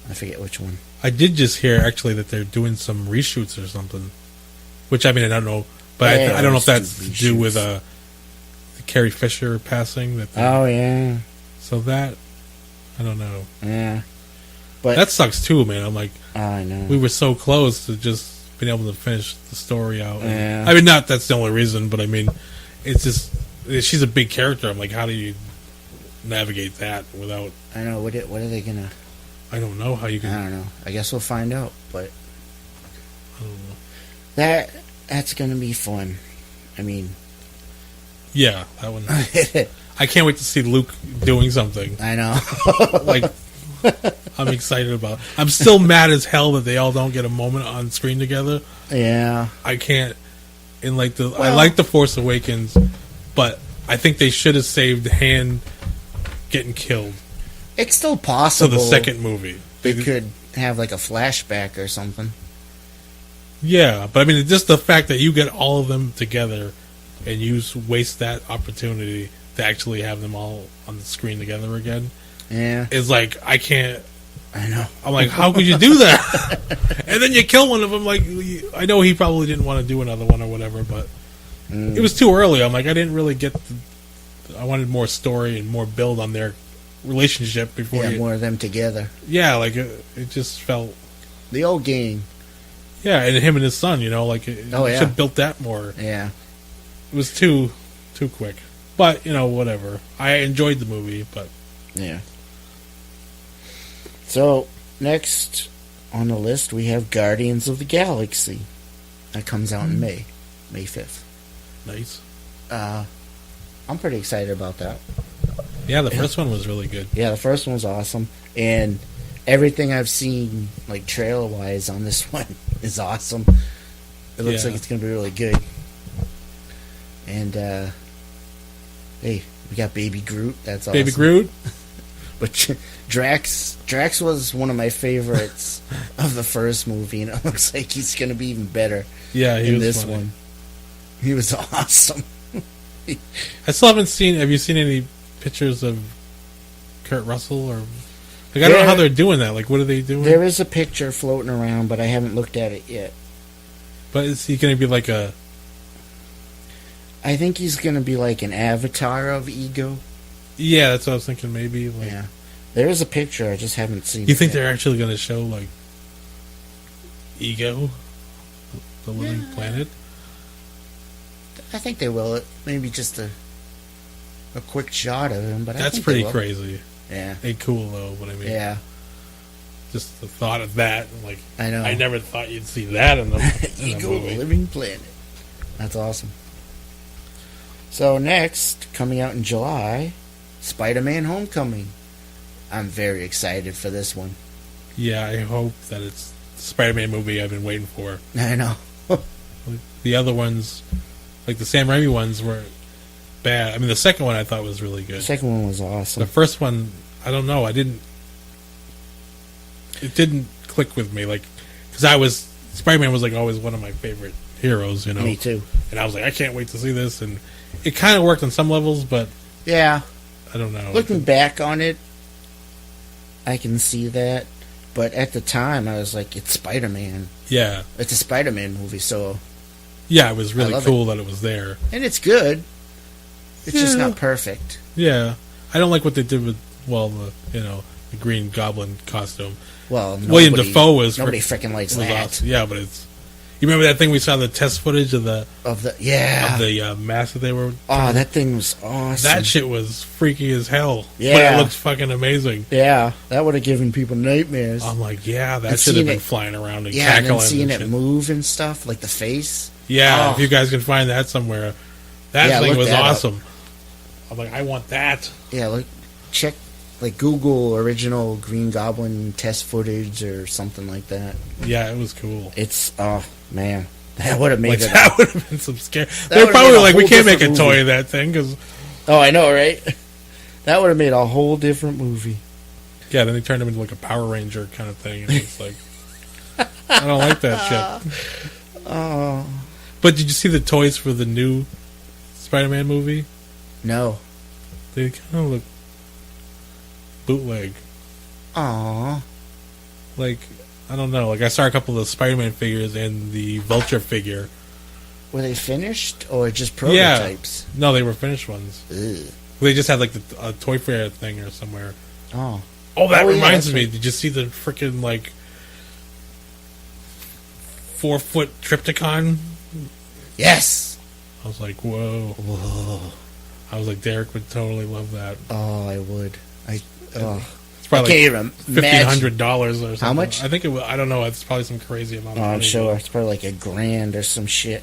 I forget which one. I did just hear, actually, that they're doing some reshoots or something. Which, I mean, I don't know. But I don't know if that's to do with Carrie Fisher passing. Yeah. So that, I don't know. Yeah. But that sucks too, man. I'm like, I know. We were so close to just being able to finish the story out. Yeah. I mean, not that's the only reason, but I mean, it's just, she's a big character. I'm like, how do you navigate that without... I know. What are they going to... I don't know how you can... I don't know. I guess we'll find out, but... I don't know. That's going to be fun. I mean... Yeah, that one... I can't wait to see Luke doing something. I know. Like, I'm excited about it. I'm still mad as hell that they all don't get a moment on screen together. Yeah. I can't... I like The Force Awakens, but I think they should have saved Han getting killed. It's still possible. For the second movie. They could have like a flashback or something. Yeah, but I mean, just the fact that you get all of them together and you waste that opportunity to actually have them all on the screen together again. Yeah. Is like, I can't... I know. I'm like, how could you do that? And then you kill one of them. Like, I know he probably didn't want to do another one or whatever, but it was too early. I'm like, I didn't really get I wanted more story and more build on their relationship before. Yeah, more of them together. Yeah, like it just felt the old game. Yeah, and him and his son, you know, like should have built that more. Yeah, it was too quick, but you know, whatever. I enjoyed the movie, but yeah. So next on the list we have Guardians of the Galaxy. That comes out in May 5th. Nice. I'm pretty excited about that. Yeah, the first one was really good. Yeah, the first one was awesome, and everything I've seen, like trailer wise, on this one is awesome. It looks like it's gonna be really good. And hey, we got Baby Groot. That's awesome. Baby Groot. But Drax was one of my favorites of the first movie, and it looks like he's gonna be even better. Yeah, in was this funny. one. He was awesome. I still haven't seen. Have you seen any pictures of Kurt Russell or? Like, I don't know how they're doing that. Like, what are they doing? There is a picture floating around, but I haven't looked at it yet. But is he going to be like a? I think he's going to be like an avatar of Ego. Yeah, that's what I was thinking. Maybe. Like, Yeah, there is a picture. I just haven't seen. You think yet. they're actually going to show like Ego, the living planet? I think they will. Maybe just a quick shot of him, but I That's think pretty they will. crazy. Yeah. Ain't cool though. But I mean, Yeah. just the thought of that, like, I know. I never thought you'd see that in the Ego, movie. the living planet. That's awesome. So next, coming out in July, Spider-Man: Homecoming. I'm very excited for this one. Yeah, I hope that it's the Spider-Man movie I've been waiting for. I know. The other ones, like the Sam Raimi ones, were bad. I mean, the second one I thought was really The good. second one was awesome. The first one, I don't know. It didn't click with me. Like, because Spider-Man was like always one of my favorite heroes, you know. Me too. And I was like, I can't wait to see this. And it kind of worked on some levels, but Yeah. I don't know. Looking back on it, I can see that. But at the time, I was like, it's Spider-Man. Yeah. It's a Spider-Man movie, so... Yeah, it was I really love cool that it was there. And it's good. It's just Yeah. not perfect. Yeah. I don't like what they did with, the Green Goblin costume. Well, William Dafoe was nobody freaking likes was that. awesome. Yeah, but it's... You remember that thing we saw, the test footage of the mask that they were... Oh, that thing was awesome. That shit was freaky as hell. Yeah. But it looked fucking amazing. Yeah, that would have given people nightmares. I'm like, yeah, that And should have seeing been it- flying around and yeah, and cackling. then seeing it shit. move and stuff, like the face. Yeah, Oh. if you guys can find that somewhere. That Yeah, thing look was that up. awesome. I'm like, I want that. Yeah, check, Google original Green Goblin test footage or something like that. Yeah, it was cool. It's, oh, man. That would have made Like, it. that would have been some scary. They're would've probably made a like, we whole can't make a different toy movie. of that thing because Oh, I know, right? That would have made a whole different movie. yeah, then they turned him into like a Power Ranger kind of thing, and it's like, I don't like that shit. Oh. But did you see the toys for the new Spider-Man movie? No. They kind of look bootleg. Aw. Like, I don't know. Like, I saw a couple of the Spider-Man figures and the Vulture figure. Were they finished or just prototypes? No, they were finished ones. Ugh. They just had like a toy fair thing or somewhere. Oh. Oh, that Oh, yeah, reminds that's me. right. Did you see the freaking 4-foot Triptychon? Yes! I was like, whoa. Whoa. I was like, Derek would totally love that. Oh, I would. Oh. It's probably I like can't even imagine. $1,500 or something. How much? I think it was. I don't know. It's probably some crazy amount. Oh, Of I'm money, sure. but- It's probably like $1,000 or some shit.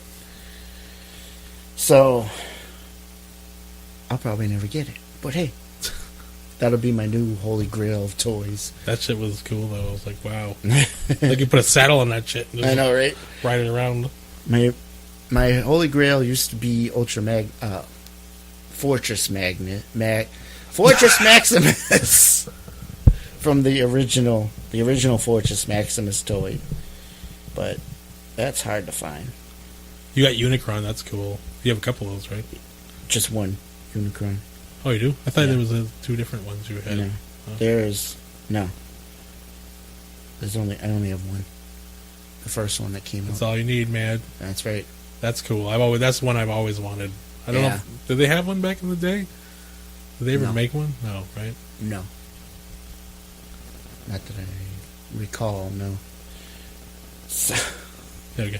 So, I'll probably never get it. But hey, that'll be my new holy grail of toys. That shit was cool though. I was like, wow. Like you put a saddle on that shit. And just I know, right? ride it around. My holy grail used to be Fortress Maximus from the original Fortress Maximus toy. But that's hard to find. You got Unicron. That's cool. You have a couple of those, right? Just one Unicron. Oh, you do? I thought Yeah. there was two different ones you had. No. Oh. There's no. I only have one. The first one that came That's out. all you need, man. That's right. That's cool. That's one I've always wanted. I don't know. Yeah. Did they have one back in the day? Did they ever No. make one? No, right? No. Not that I recall, no. So, There you go.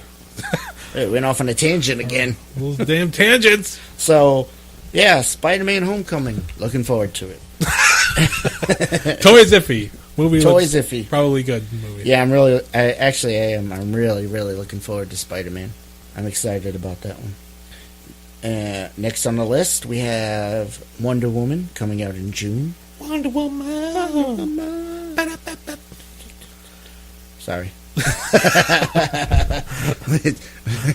it went off on a tangent again. Those damn tangents. So, yeah, Spider-Man Homecoming. Looking forward to it. Toys iffy. Movie Toys looks iffy. probably good movie. Yeah, I'm really, really looking forward to Spider-Man. I'm excited about that one. Next on the list, we have Wonder Woman coming out in June. Wonder Woman. Sorry.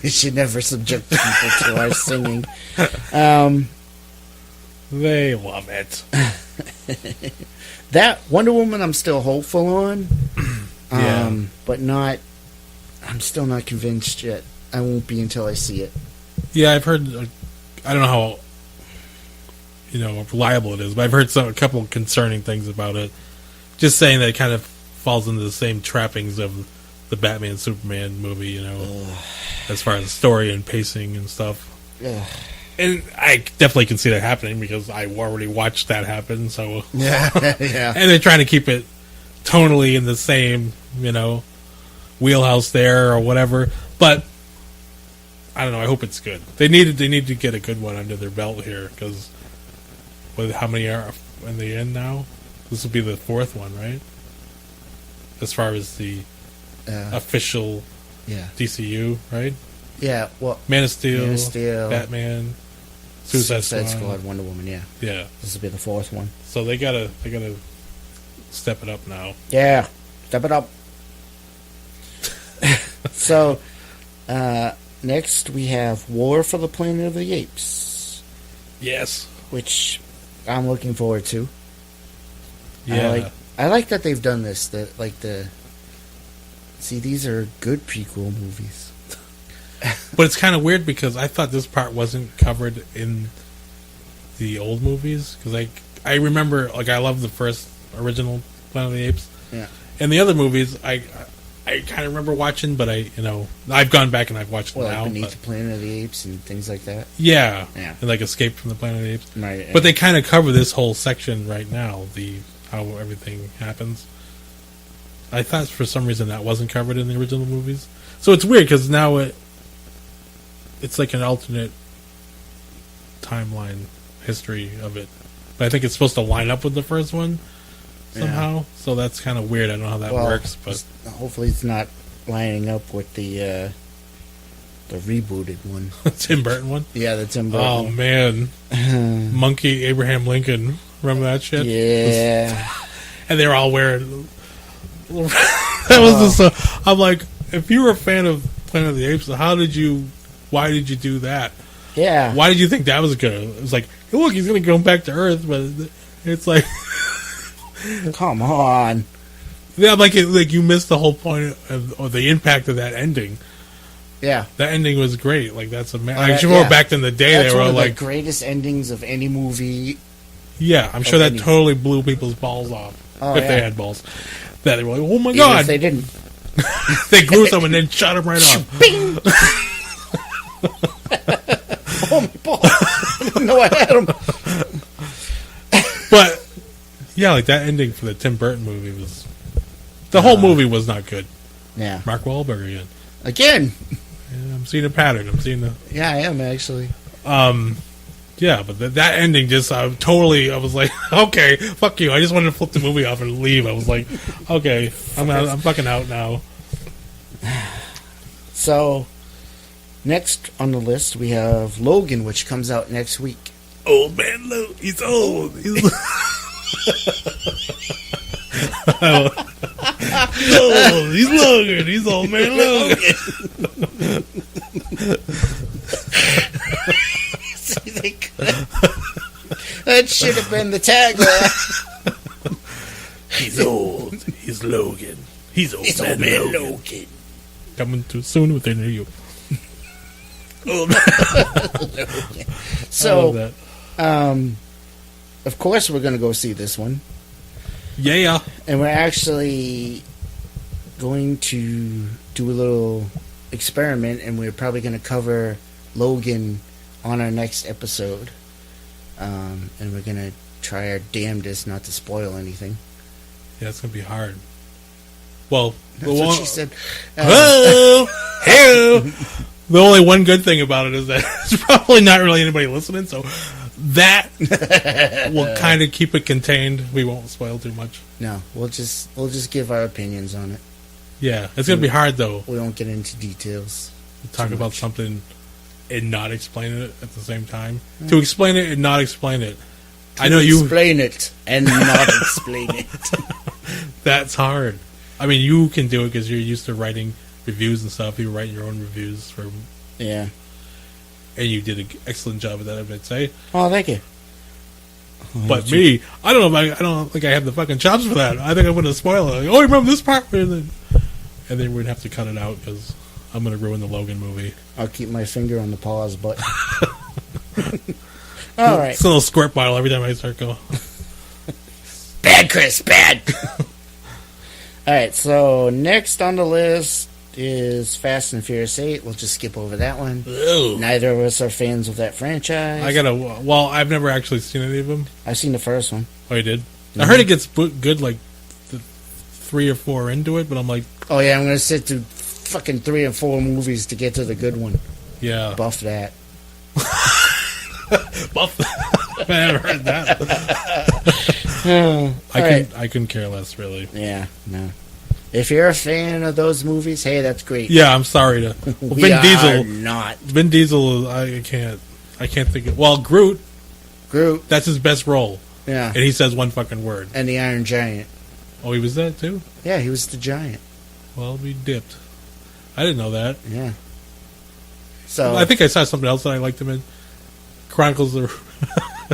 We should never subject people to our singing. They love it. That Wonder Woman I'm still hopeful on. Yeah. But not... I'm still not convinced yet. I won't be until I see it. Yeah, I've heard... I don't know how reliable it is, but I've heard a couple of concerning things about it. Just saying that it kind of falls into the same trappings of the Batman Superman movie, as far as story and pacing and stuff. Ugh. And I definitely can see that happening because I already watched that happen. So yeah. And they're trying to keep it tonally in the same, wheelhouse there or whatever. But I don't know. I hope it's good. They need to get a good one under their belt here because with how many are in the end now? This will be the fourth one, right? As far as the official DCU, right? Yeah. Well, Man of Steel, Batman, Suicide Squad, Wonder Woman. Yeah. This will be the fourth one. So they gotta step it up now. Yeah, step it up. So, next we have War for the Planet of the Apes. Yes. Which I'm looking forward to. Yeah. I like that they've done this. See, these are good prequel movies. But it's kind of weird because I thought this part wasn't covered in the old movies. Because I remember, I love the first original Planet of the Apes. Yeah. And the other movies, I kind of remember watching, but I've gone back and I've watched them now. Beneath the Planet of the Apes and things like that. Yeah. And Escape from the Planet of the Apes. Right. But they kind of cover this whole section right now, how everything happens. I thought for some reason that wasn't covered in the original movies. So it's weird because now it's like an alternate timeline history of it. But I think it's supposed to line up with the first one somehow. Yeah. So that's kind of weird. I don't know how that works. But hopefully it's not lining up with the rebooted one. Tim Burton one? Yeah, the Tim Burton one. Oh, man. Monkey Abraham Lincoln. Remember that shit? Yeah. And they were all wearing... that was just I'm like, if you were a fan of Planet of the Apes, why did you do that? Yeah. Why did you think that was good? It was like, hey, look, he's going to go back to Earth, but it's like... Come on. Yeah, like you missed the whole point of the impact of that ending. Yeah. That ending was great. Like, that's amazing. Back in the day, that's they were one of like... the greatest endings of any movie. Yeah, I'm sure that totally blew people's balls off. If they had balls. That they were like, oh my God. If they didn't. They glue someone and then shot him right off. Bing! Oh, my balls. I didn't know I had them. But, yeah, like that ending for the Tim Burton movie was... The whole movie was not good. Yeah. Mark Wahlberg again. Again? Yeah, I'm seeing a pattern. Yeah, I am, actually. Yeah, but that ending just, I was like, okay, fuck you. I just wanted to flip the movie off and leave. I was like, okay, I'm fucking out now. So, next on the list, we have Logan, which comes out next week. Old man Logan. He's old. He's old. He's Logan. He's old man Logan. That should have been the tagline. He's old. He's Logan. He's old man Logan. Coming too soon within you. So, of course, we're going to go see this one. Yeah. And we're actually going to do a little experiment, and we're probably going to cover Logan on our next episode. And we're going to try our damnedest not to spoil anything. Yeah, it's going to be hard. Well, that's what she said. Hello! The only one good thing about it is that there's probably not really anybody listening, so that will kind of keep it contained. We won't spoil too much. No, we'll just give our opinions on it. Yeah, it's going to be hard, though. We won't get into details. Talk about something and not explain it at the same time. To explain it and not explain it. I know you explain it and not explain it. That's hard. I mean, you can do it because you're used to writing reviews and stuff. You write your own reviews for. Yeah. And you did an excellent job of that, I would say. Oh, thank you. But me, I don't know. I don't think I have the fucking chops for that. I think I'm going to spoil it. Like, oh, remember this part? And then we're going to have to cut it out because I'm going to ruin the Logan movie. I'll keep my finger on the pause button. All right. It's a little squirt bottle every time I start going. Bad, Chris, bad. All right, so next on the list is Fast and Furious 8. We'll just skip over that one. Ew. Neither of us are fans of that franchise. Well, I've never actually seen any of them. I've seen the first one. Oh, you did? Mm-hmm. I heard it gets good, like, 3 or 4 into it, but I'm like... Oh, yeah, I'm going to sit through fucking 3 and 4 movies to get to the good one. Yeah. Buff that. Buff that. I never heard that. I couldn't care less, really. Yeah, no. If you're a fan of those movies, hey, that's great. Yeah, I'm sorry to. Well, Vin Diesel, not. Vin Diesel, I can't think of. Well, Groot, that's his best role. Yeah, and he says one fucking word. And the Iron Giant. Oh, he was that too. Yeah, he was the giant. Well, we dipped. I didn't know that. Yeah. So I think I saw something else that I liked him in. Chronicles of.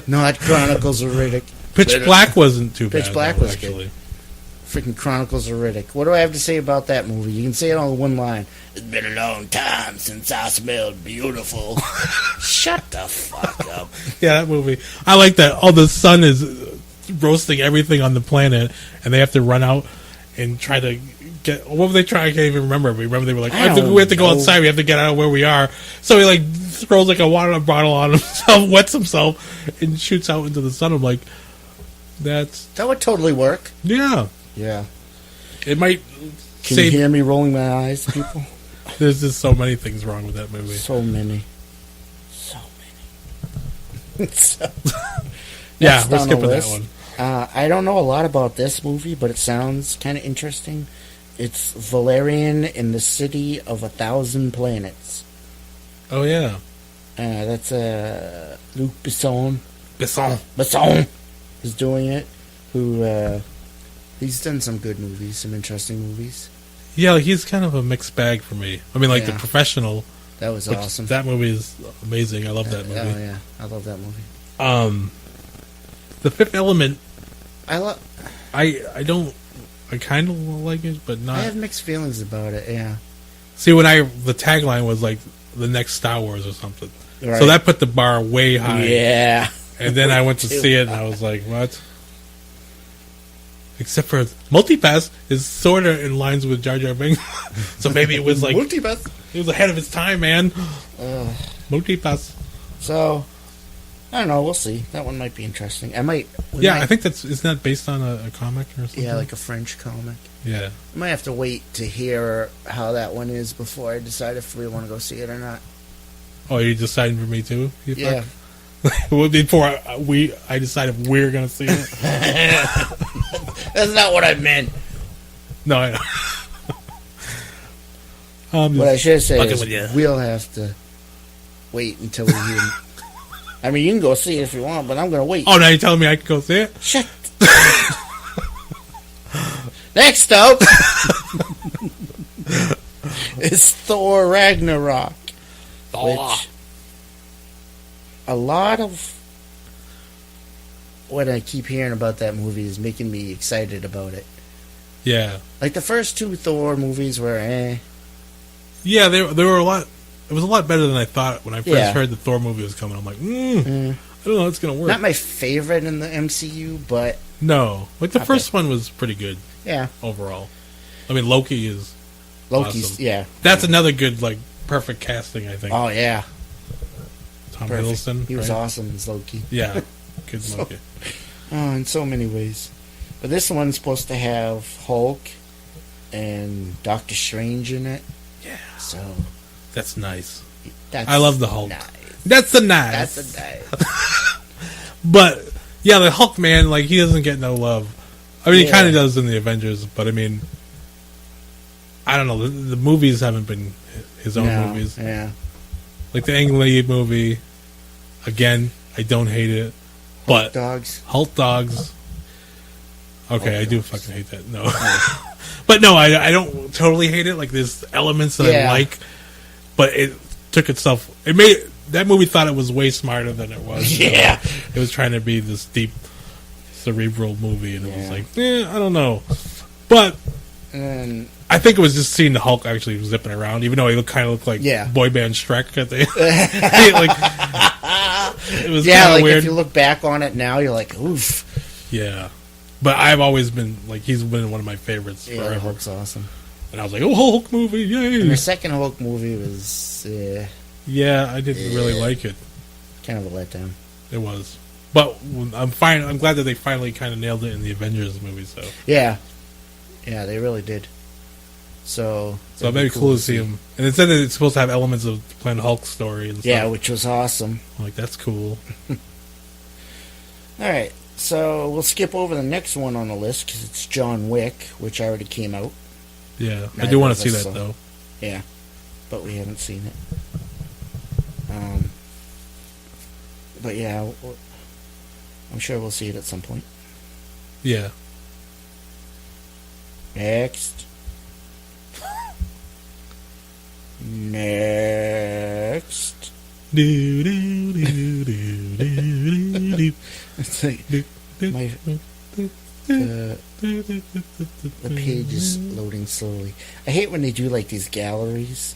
Not Chronicles of Riddick. Pitch Black wasn't too bad. Pitch Black was actually. Good. Freaking Chronicles of Riddick. What do I have to say about that movie? You can say it on one line. It's been a long time since I smelled beautiful. Shut the fuck up. Yeah, that movie. I like that. Oh, the sun is roasting everything on the planet, and they have to run out and try to get. What were they trying? I can't even remember. We remember they were like, we have to go outside. We have to get out of where we are. So he like throws like a water bottle on himself, wets himself, and shoots out into the sun. I'm like, that would totally work. Yeah. Yeah. It might. Can you hear me rolling my eyes, people? There's just so many things wrong with that movie. So many. Yeah, we're skipping that one. I don't know a lot about this movie, but it sounds kind of interesting. It's Valerian in the City of 1,000 Planets. Oh, yeah. That's Luc Besson. Besson is doing it. Who, he's done some good movies, some interesting movies. Yeah, he's kind of a mixed bag for me. I mean, like The Professional. That was awesome. That movie is amazing. I love that movie. Oh, yeah. I love that movie. The Fifth Element. I kind of like it, but not. I have mixed feelings about it, yeah. See, the tagline was like the next Star Wars or something. Right. So that put the bar way high. Yeah. And then I went to see it and I was like, what? Except for Multipass is sort of in lines with Jar Jar Binks. So maybe it was like... Multipass? It was ahead of its time, man. Multipass. So, I don't know. We'll see. That one might be interesting. I think isn't that based on a comic or something? Yeah, like a French comic. Yeah. I might have to wait to hear how that one is before I decide if we want to go see it or not. Oh, you're deciding for me too? Yeah. Before I decide if we're going to see it. That's not what I meant. No, I know. What I should say is we'll have to wait until we hear. I mean, you can go see it if you want, but I'm going to wait. Oh, now you're telling me I can go see it? Shut. Next up is Thor Ragnarok. Which a lot of what I keep hearing about that movie is making me excited about it. Yeah. Like the first 2 Thor movies were Yeah, they were a lot. It was a lot better than I thought when I first heard the Thor movie was coming. I'm like, I don't know, it's going to work. Not my favorite in the MCU, but... No. Like, the first one was pretty good. Yeah. Overall. I mean, Loki's awesome. Yeah. That's another good, like, perfect casting, I think. Oh, yeah. Tom Hiddleston. He was awesome as Loki. Yeah. Good Loki. Oh, in so many ways. But this one's supposed to have Hulk and Doctor Strange in it. Yeah. So... That's nice. I love the Hulk. Nice. That's a nice. That's a nice. But yeah, the Hulk, man, like he doesn't get no love. I mean, he kind of does in the Avengers, but I mean, I don't know. The movies haven't been his own movies. Yeah. Like the Ang Lee movie. Again, I don't hate it. But Hulk Dogs. Okay, I do fucking hate that. No. But no, I don't totally hate it. Like, there's elements that I like. But it took itself... That movie thought it was way smarter than it was. Yeah. It was trying to be this deep, cerebral movie. And it was like, I don't know. But... I think it was just seeing the Hulk actually zipping around, even though he kind of looked like boy band Shrek at the it was kind of weird. If you look back on it now, you're like, oof. Yeah. But I've always been, like, he's been one of my favorites forever. Hulk's awesome. And I was like, oh, Hulk movie, yay! And the second Hulk movie was, yeah, I didn't really like it. Kind of a letdown. It was. But I'm glad that they finally kind of nailed it in the Avengers movie, so. Yeah. Yeah, they really did. So it'd be cool to see him. And it said that it's supposed to have elements of the Planet Hulk story and stuff. Yeah, which was awesome. I'm like, that's cool. Alright, so we'll skip over the next one on the list because it's John Wick, which already came out. Yeah, I do want to see that, though. Yeah, but we haven't seen it. But yeah, I'm sure we'll see it at some point. Yeah. Next. Next. It's like the page is loading slowly. I hate when they do like these galleries.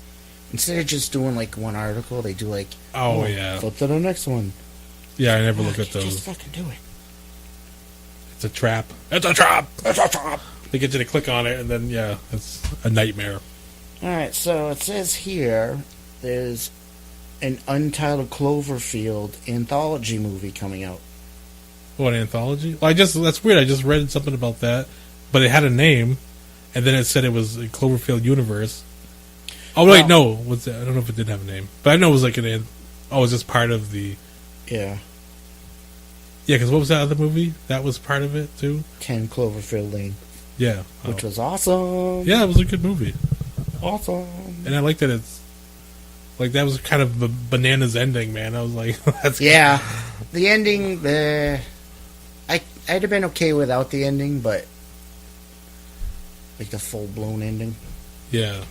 Instead of just doing like one article, they do like flip to the next one. Yeah, I never look at those. Just fucking do it. It's a trap. It's a trap. It's a trap. They get you to click on it, and then it's a nightmare. Alright, so it says here there's an Untitled Cloverfield anthology movie coming out. What, an anthology? Well, that's weird. I just read something about that, but it had a name, and then it said it was a Cloverfield universe. Oh, wait, no. What's that? I don't know if it did have a name, but I know it was like it was just part of the... Yeah. Yeah, because what was that other movie? That was part of it, too? 10 Cloverfield Lane. Yeah. Which was awesome. Yeah, it was a good movie. Awesome. And I like that it's... Like, that was kind of a bananas ending, man. I was like, that's... Yeah. The ending, I'd have been okay without the ending, but... Like, the full-blown ending. Yeah.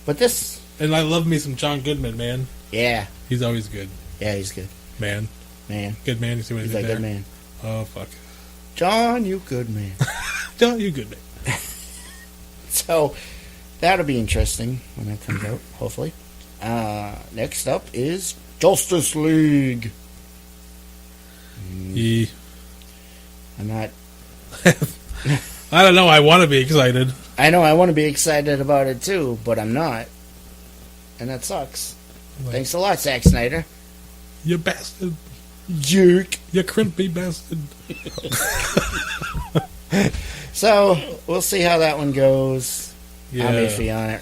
But this... And I love me some John Goodman, man. Yeah. He's always good. Yeah, he's good. Man. Good man. You see what he did there? Good man. Oh, fuck. John, you good man. John, you good man. So, that'll be interesting when that comes out, hopefully. Next up is Justice League. Yeah. I'm not... I don't know. I want to be excited. I know. I want to be excited about it, too, but I'm not. And that sucks. Like, thanks a lot, Zack Snyder. You bastard. Jerk. You crimpy bastard. So, we'll see how that one goes. Yeah. I'm iffy on it.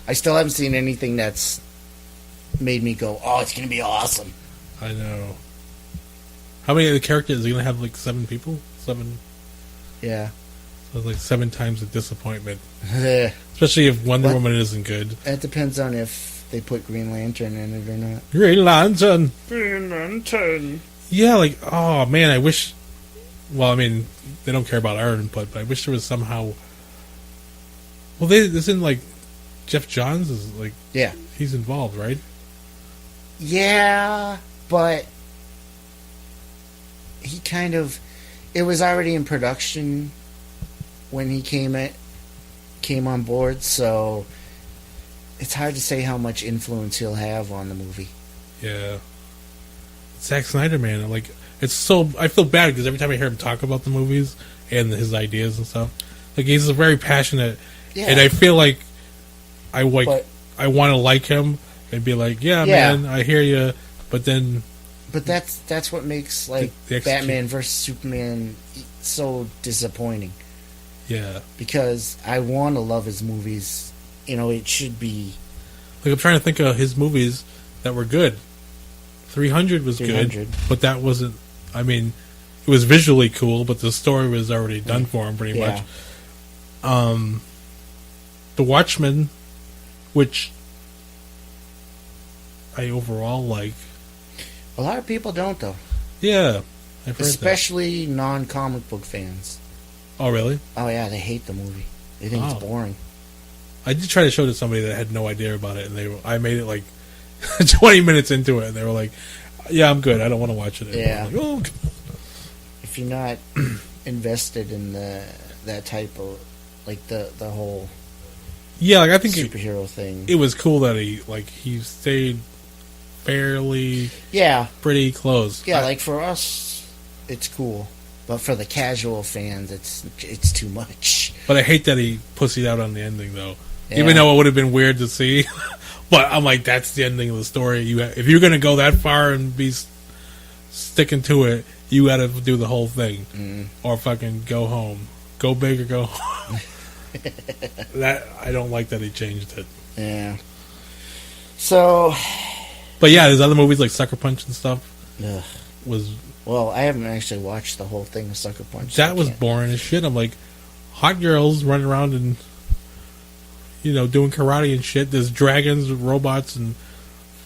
I still haven't seen anything that's made me go, oh, it's going to be awesome. I know. How many of the characters? Are you going to have like 7 people? 7? Yeah. So it's like 7 times the disappointment. Especially if Wonder Woman isn't good. It depends on if they put Green Lantern in it or not. Green Lantern! Green Lantern! Yeah, like, oh man, I wish... Well, I mean, they don't care about our input, but I wish there was somehow... Well, isn't like... Jeff Johns is like... Yeah. He's involved, right? Yeah, but... He kind of... It was already in production when he came on board, so it's hard to say how much influence he'll have on the movie. Yeah. Zack Snyder, man, like, it's so... I feel bad because every time I hear him talk about the movies and his ideas and stuff, like, he's a very passionate... Yeah. And I feel like I want to like him and be like, yeah, man, I hear you, but then... But that's what makes, like, Batman vs. Superman so disappointing. Yeah. Because I want to love his movies. You know, it should be... Like, I'm trying to think of his movies that were good. 300 was good, but that wasn't... I mean, it was visually cool, but the story was already done for him, pretty much. The Watchmen, which... I overall like. A lot of people don't, though. Yeah, I've heard especially non-comic book fans. Oh, really? Oh, yeah, they hate the movie. They think it's boring. I did try to show it to somebody that had no idea about it, and I made it like 20 minutes into it, and they were like, "Yeah, I'm good. I don't want to watch it anymore." Yeah. Like, oh. If you're not invested in that type of, like, the whole I think superhero thing. It was cool that he stayed fairly pretty close. Yeah, like for us, it's cool. But for the casual fans, it's too much. But I hate that he pussied out on the ending, though. Yeah. Even though it would have been weird to see. But I'm like, that's the ending of the story. If you're going to go that far and be sticking to it, you got to do the whole thing. Mm. Or fucking go home. Go big or go home. I don't like that he changed it. Yeah. So... But yeah, there's other movies like Sucker Punch and stuff. Ugh. Was... Well, I haven't actually watched the whole thing of Sucker Punch. That was boring as shit. I'm like, hot girls running around and, doing karate and shit. There's dragons, robots, and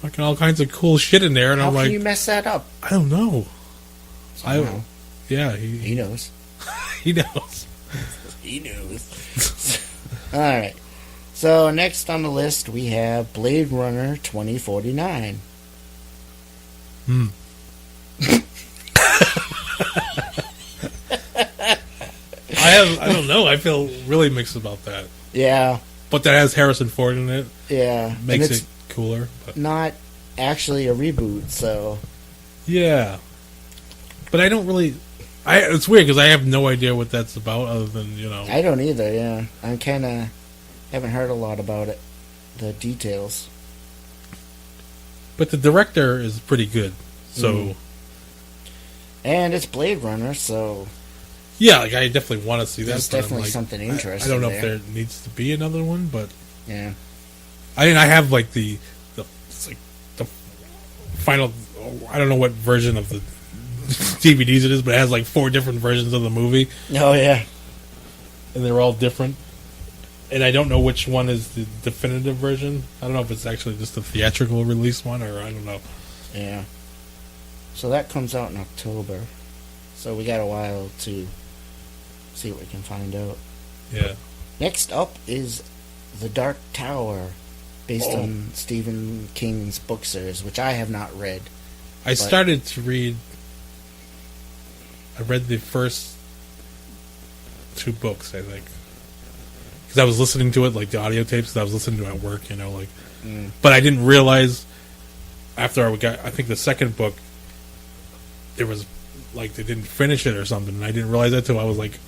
fucking all kinds of cool shit in there. And How I'm like, can you mess that up? I don't know. Somehow. He knows. He knows. He knows. All right. So next on the list we have Blade Runner 2049. I don't know. I feel really mixed about that. Yeah. But that has Harrison Ford in it. Yeah. Makes it cooler. But. Not actually a reboot, so. Yeah. But I don't really... it's weird because I have no idea what that's about other than, I don't either, yeah. I kind of haven't heard a lot about it. The details. But the director is pretty good, so... And it's Blade Runner, so... Yeah, I definitely want to see that. There's definitely something interesting. I don't know if there needs to be another one, but yeah. I have like the final. I don't know what version of the DVDs it is, but it has like 4 different versions of the movie. Oh yeah, and they're all different. And I don't know which one is the definitive version. I don't know if it's actually just the theatrical release one, or I don't know. Yeah. So that comes out in October. So we got a while to see what we can find out. Yeah. Next up is The Dark Tower, based on Stephen King's book series, which I have not read. I started to read... I read the first 2 books, I think. Because I was listening to it, like the audio tapes that I was listening to at work, But I didn't realize after I think the second book, there was... like they didn't finish it or something, and I didn't realize that till I was like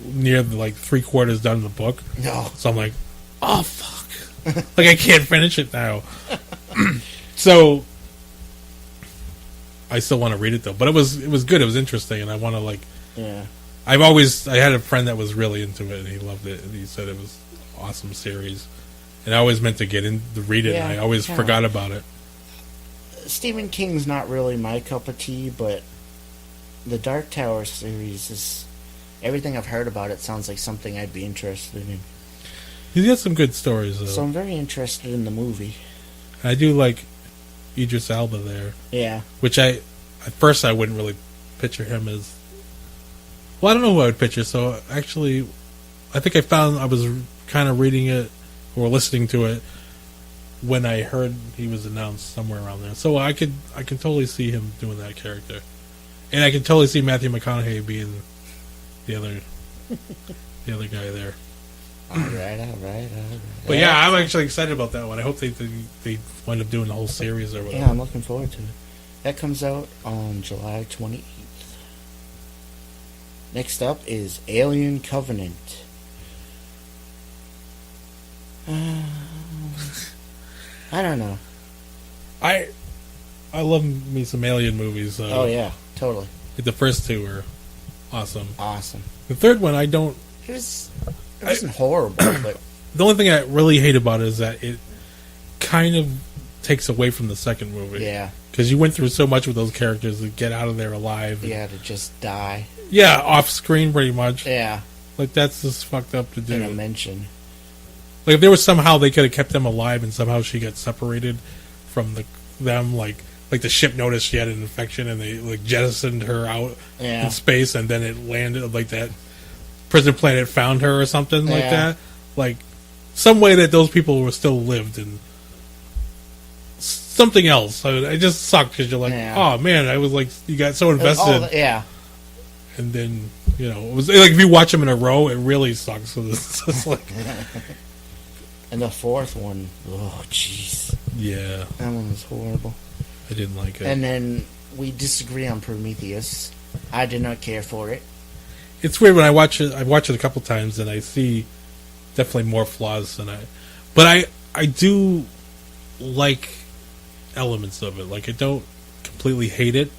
near the 3/4 done the book. No. So I'm like, oh fuck, like I can't finish it now. So I still want to read it though, but it was good. It was interesting, and I want to Yeah. I had a friend that was really into it, and he loved it, and he said it was an awesome series, and I always meant to get in to read it, and I always forgot about it. Stephen King's not really my cup of tea, but the Dark Tower series is... everything I've heard about it sounds like something I'd be interested in. He's got some good stories, though. So I'm very interested in the movie. I do like Idris Elba there. Yeah. Which at first I wouldn't really picture him as... Well, I don't know who I would picture, so actually, I think I was kind of reading it, or listening to it, when I heard he was announced somewhere around there. So I can totally see him doing that character. And I can totally see Matthew McConaughey being the other guy there. All right. But yeah, I'm actually excited about that one. I hope they wind up doing the whole series or whatever. Yeah, I'm looking forward to it. That comes out on July 28th. Next up is Alien Covenant. I don't know. I love me some Alien movies. So oh yeah, totally. The first 2 were awesome. Awesome. The third one, I don't... It wasn't horrible, but... The only thing I really hate about it is that it kind of takes away from the second movie. Yeah. Because you went through so much with those characters to get out of there alive. Yeah, to just die. Yeah, off screen pretty much. Yeah. Like, that's just fucked up to do. In a mention. Like, if there was somehow they could have kept them alive and somehow she got separated from them, like the ship noticed she had an infection, and they like jettisoned her out Yeah. in space, and then it landed like that. Prison Planet found her or something like Yeah. that. Like some way that those people were still lived and something else. So it just sucked because you're like, oh man, I was like, you got so invested, yeah. and then it was like if you watch them in a row, it really sucks. So it's just like, and the fourth one, oh jeez, yeah, that one was horrible. I didn't like it. And then we disagree on Prometheus. I did not care for it. It's weird when I watch it. I've watched it a couple times, and I see definitely more flaws than but I do like elements of it. Like I don't completely hate it.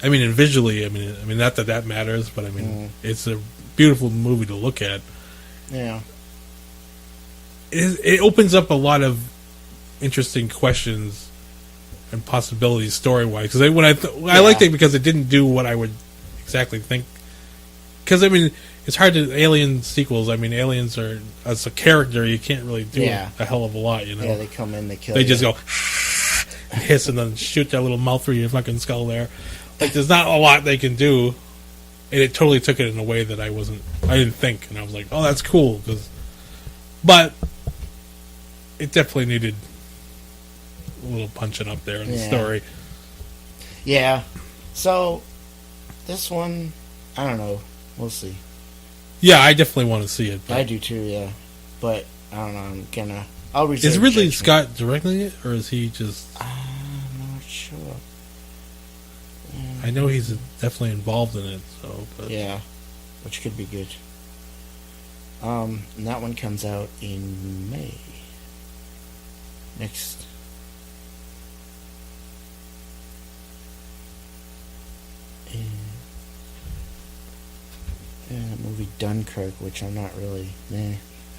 I mean, and visually, I mean, not that matters, but I mean, it's a beautiful movie to look at. Yeah, it opens up a lot of interesting questions and possibilities story wise. Because I liked it because it didn't do what I would exactly think. Because I mean, it's hard to Alien sequels. I mean, aliens are as a character, you can't really do a hell of a lot. Yeah, they come in, they kill. They just go hiss and then shoot their little mouth through your fucking skull there. Like, there's not a lot they can do, and it totally took it in a way that I didn't think, and I was like, oh, that's cool. But it definitely needed a little punching up there in the story. Yeah. So this one, I don't know. We'll see. Yeah, I definitely want to see it. I do too, yeah. But, I don't know, I'll reserve Is Ridley judgment. Scott directing it, or is he just... I'm not sure. I know he's definitely involved in it, so... But. Yeah, which could be good. And that one comes out in May. Next. And the movie Dunkirk, which I'm not really...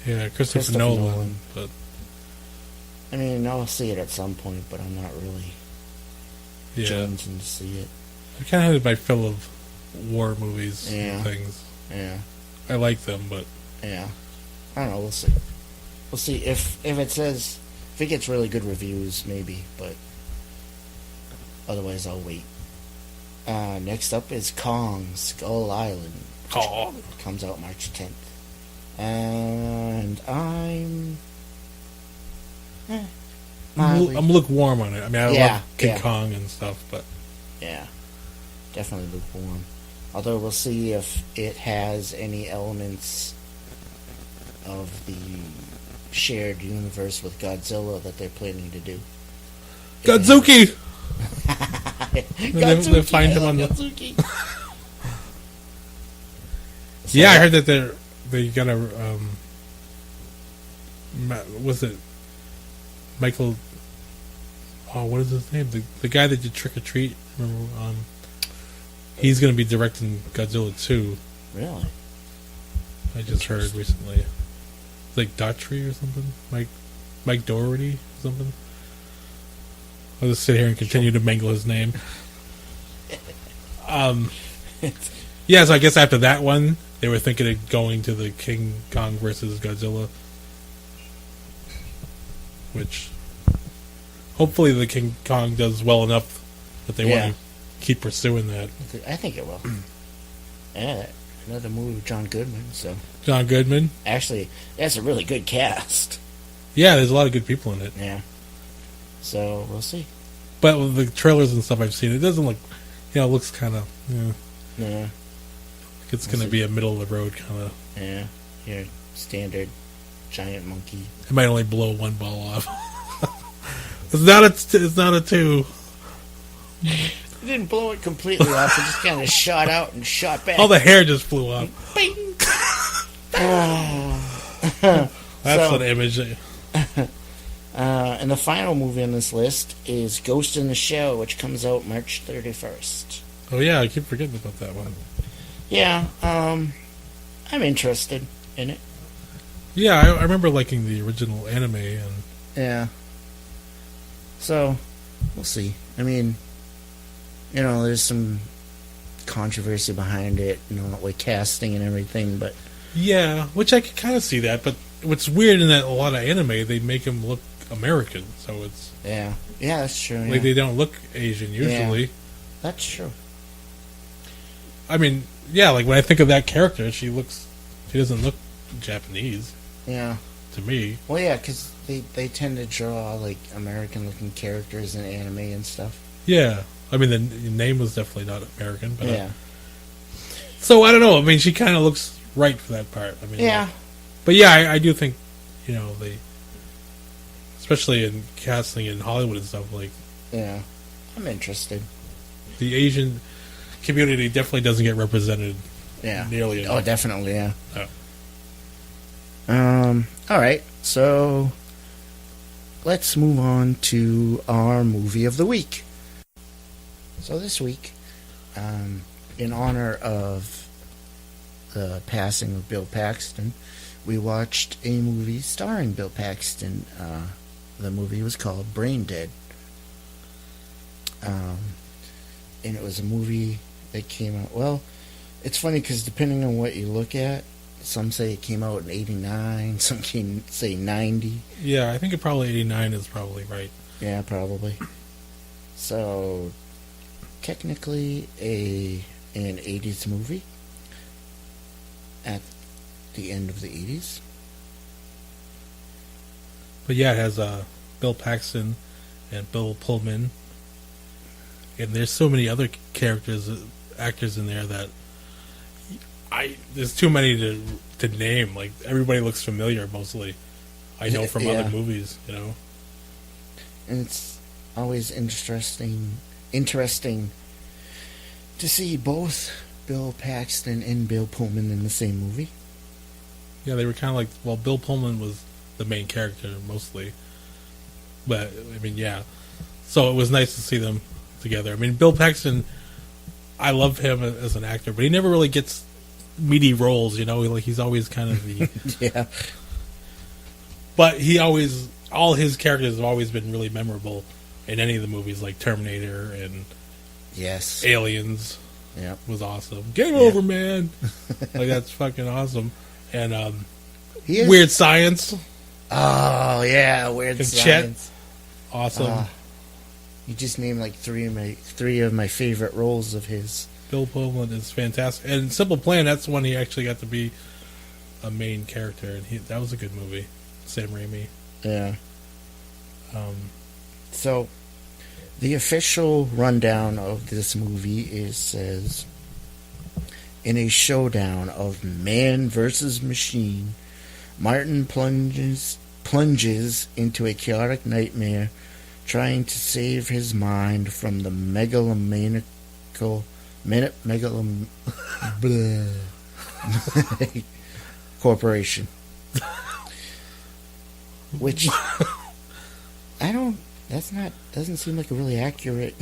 Yeah, Christopher Nolan. But I mean, I'll see it at some point, but I'm not really jonesing to see it. I kind of had my fill of war movies and things. Yeah. I like them, but... Yeah. I don't know, we'll see. We'll see if it gets really good reviews, maybe, but otherwise I'll wait. Next up is Kong, Skull Island. Kong. Comes out March 10th. And I'm lukewarm on it. I mean, I love King Kong and stuff, but... Yeah. Definitely lukewarm. Although we'll see if it has any elements of the shared universe with Godzilla that they're planning to do. Godzuki! Godzuki! They find him on Godzuki. Yeah, I heard that they gonna was it Michael? Oh, what is his name? The guy that did Trick or Treat. Remember? He's gonna be directing Godzilla 2. Really? I just heard recently. It's like Daughtry or something. Mike Doherty or something. I'll just sit here and continue to mangle his name. Yeah, so I guess after that one, they were thinking of going to the King Kong versus Godzilla. Which, hopefully the King Kong does well enough that they want to keep pursuing that. I think it will. Yeah, another movie with John Goodman, so... John Goodman? Actually, that's a really good cast. Yeah, there's a lot of good people in it. Yeah. So, we'll see. But with the trailers and stuff I've seen, it doesn't look... it looks kind of... Yeah. It's going to be a middle-of-the-road kind of... Yeah. Your standard giant monkey. It might only blow one ball off. It's not a 2. It didn't blow it completely off. It just kind of shot out and shot back. All the hair just flew off. Bing! That's an image. And the final movie on this list is Ghost in the Shell, which comes out March 31st. Oh yeah, I keep forgetting about that one. Yeah, I'm interested in it. Yeah, I remember liking the original anime. And yeah. So, we'll see. I mean, there's some controversy behind it, with casting and everything, but... Yeah, which I could kind of see that, but what's weird in that a lot of anime, they make him look American, so it's yeah, that's true. like they don't look Asian usually. Yeah, that's true. I mean, yeah, like when I think of that character, she doesn't look Japanese. Yeah, to me. Well, yeah, because they tend to draw like American-looking characters in anime and stuff. Yeah, I mean the name was definitely not American, but yeah. So I don't know. I mean, she kind of looks right for that part. I mean, yeah. But yeah, I do think, they, especially in casting in Hollywood and stuff, like, yeah, I'm interested. The Asian community definitely doesn't get represented. Yeah. Nearly enough. Oh, definitely. Yeah. Oh. All right. So let's move on to our movie of the week. So this week, in honor of the passing of Bill Paxton, we watched a movie starring Bill Paxton. The movie was called Brain Dead. And it was a movie that came out... Well, it's funny because depending on what you look at, some say it came out in 89, some say 90. Yeah, I think it probably 89 is probably right. Yeah, probably. So, technically an 80s movie at the end of the 80s. But yeah, it has Bill Paxton and Bill Pullman. And there's so many other actors in there that there's too many to name. Like, everybody looks familiar mostly. I know from other movies, And it's always interesting to see both Bill Paxton and Bill Pullman in the same movie. Yeah, they were kind of like... Well, Bill Pullman was the main character mostly. But, I mean, yeah. So it was nice to see them together. I mean, Bill Paxton, I love him as an actor, but he never really gets meaty roles, Like, he's always kind of the... yeah. But all his characters have always been really memorable in any of the movies, like Terminator and yes, Aliens. Yeah, was awesome. Game over, man. Like, that's fucking awesome. And Weird Science. Oh yeah, Weird and Science. Chet. Awesome. You just named like three of my favorite roles of his. Bill Pullman is fantastic. And Simple Plan, that's when he actually got to be a main character, and that was a good movie. Sam Raimi. Yeah. So, the official rundown of this movie says, in a showdown of man versus machine, Martin plunges into a chaotic nightmare, trying to save his mind from the megalomaniacal corporation. Which doesn't seem like a really accurate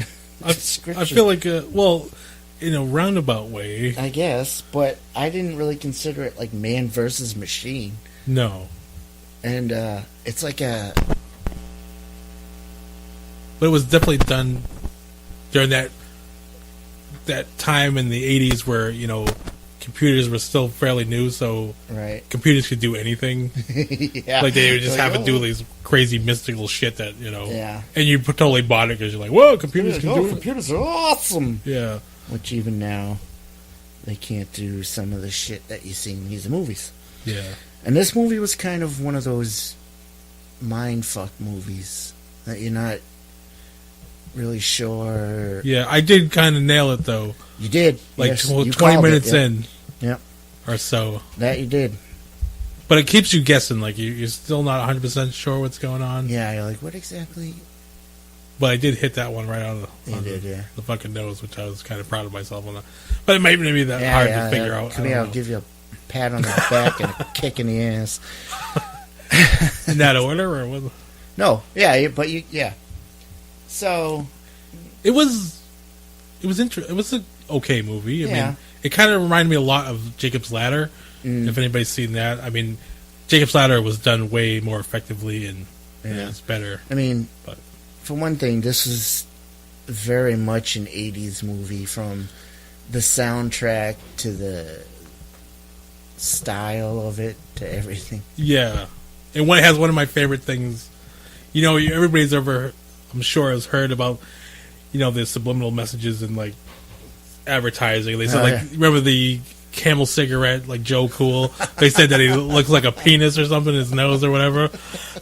description. I feel like in a roundabout way, I guess, but I didn't really consider it like man versus machine. No. And it's like but it was definitely done during that time in the 80s where, computers were still fairly new, so right. computers could do anything. Yeah. Like, they would just have to do these crazy mystical shit that, Yeah. And you totally bought it because you're like, whoa, computers can do it. Computers are awesome. Yeah. Which even now, they can't do some of the shit that you see in these movies. Yeah. And this movie was kind of one of those mindfuck movies that you're not really sure. Yeah, I did kind of nail it, though. You did. Like, yes, 20 minutes in. Yep. Or so. That you did. But it keeps you guessing. Like, you're still not 100% sure what's going on. Yeah, you're like, what exactly? But I did hit that one right on the fucking nose, which I was kind of proud of myself on that. But it might be that hard to figure out. Maybe I'll give you a pat on the back and a kick in the ass. In that order? Or what? No. Yeah, but yeah. So... It was interesting. It was an okay movie. I mean, it kind of reminded me a lot of Jacob's Ladder. If anybody's seen that. I mean, Jacob's Ladder was done way more effectively and it's better. I mean, for one thing, this is very much an 80s movie, from the soundtrack to the style of it to everything. Yeah. And it has one of my favorite things. You know, everybody's ever, I'm sure, has heard about, you know, the subliminal messages in, like, advertising. They said, remember the Camel cigarette, like Joe Cool? They said that he looks like a penis or something in his nose or whatever.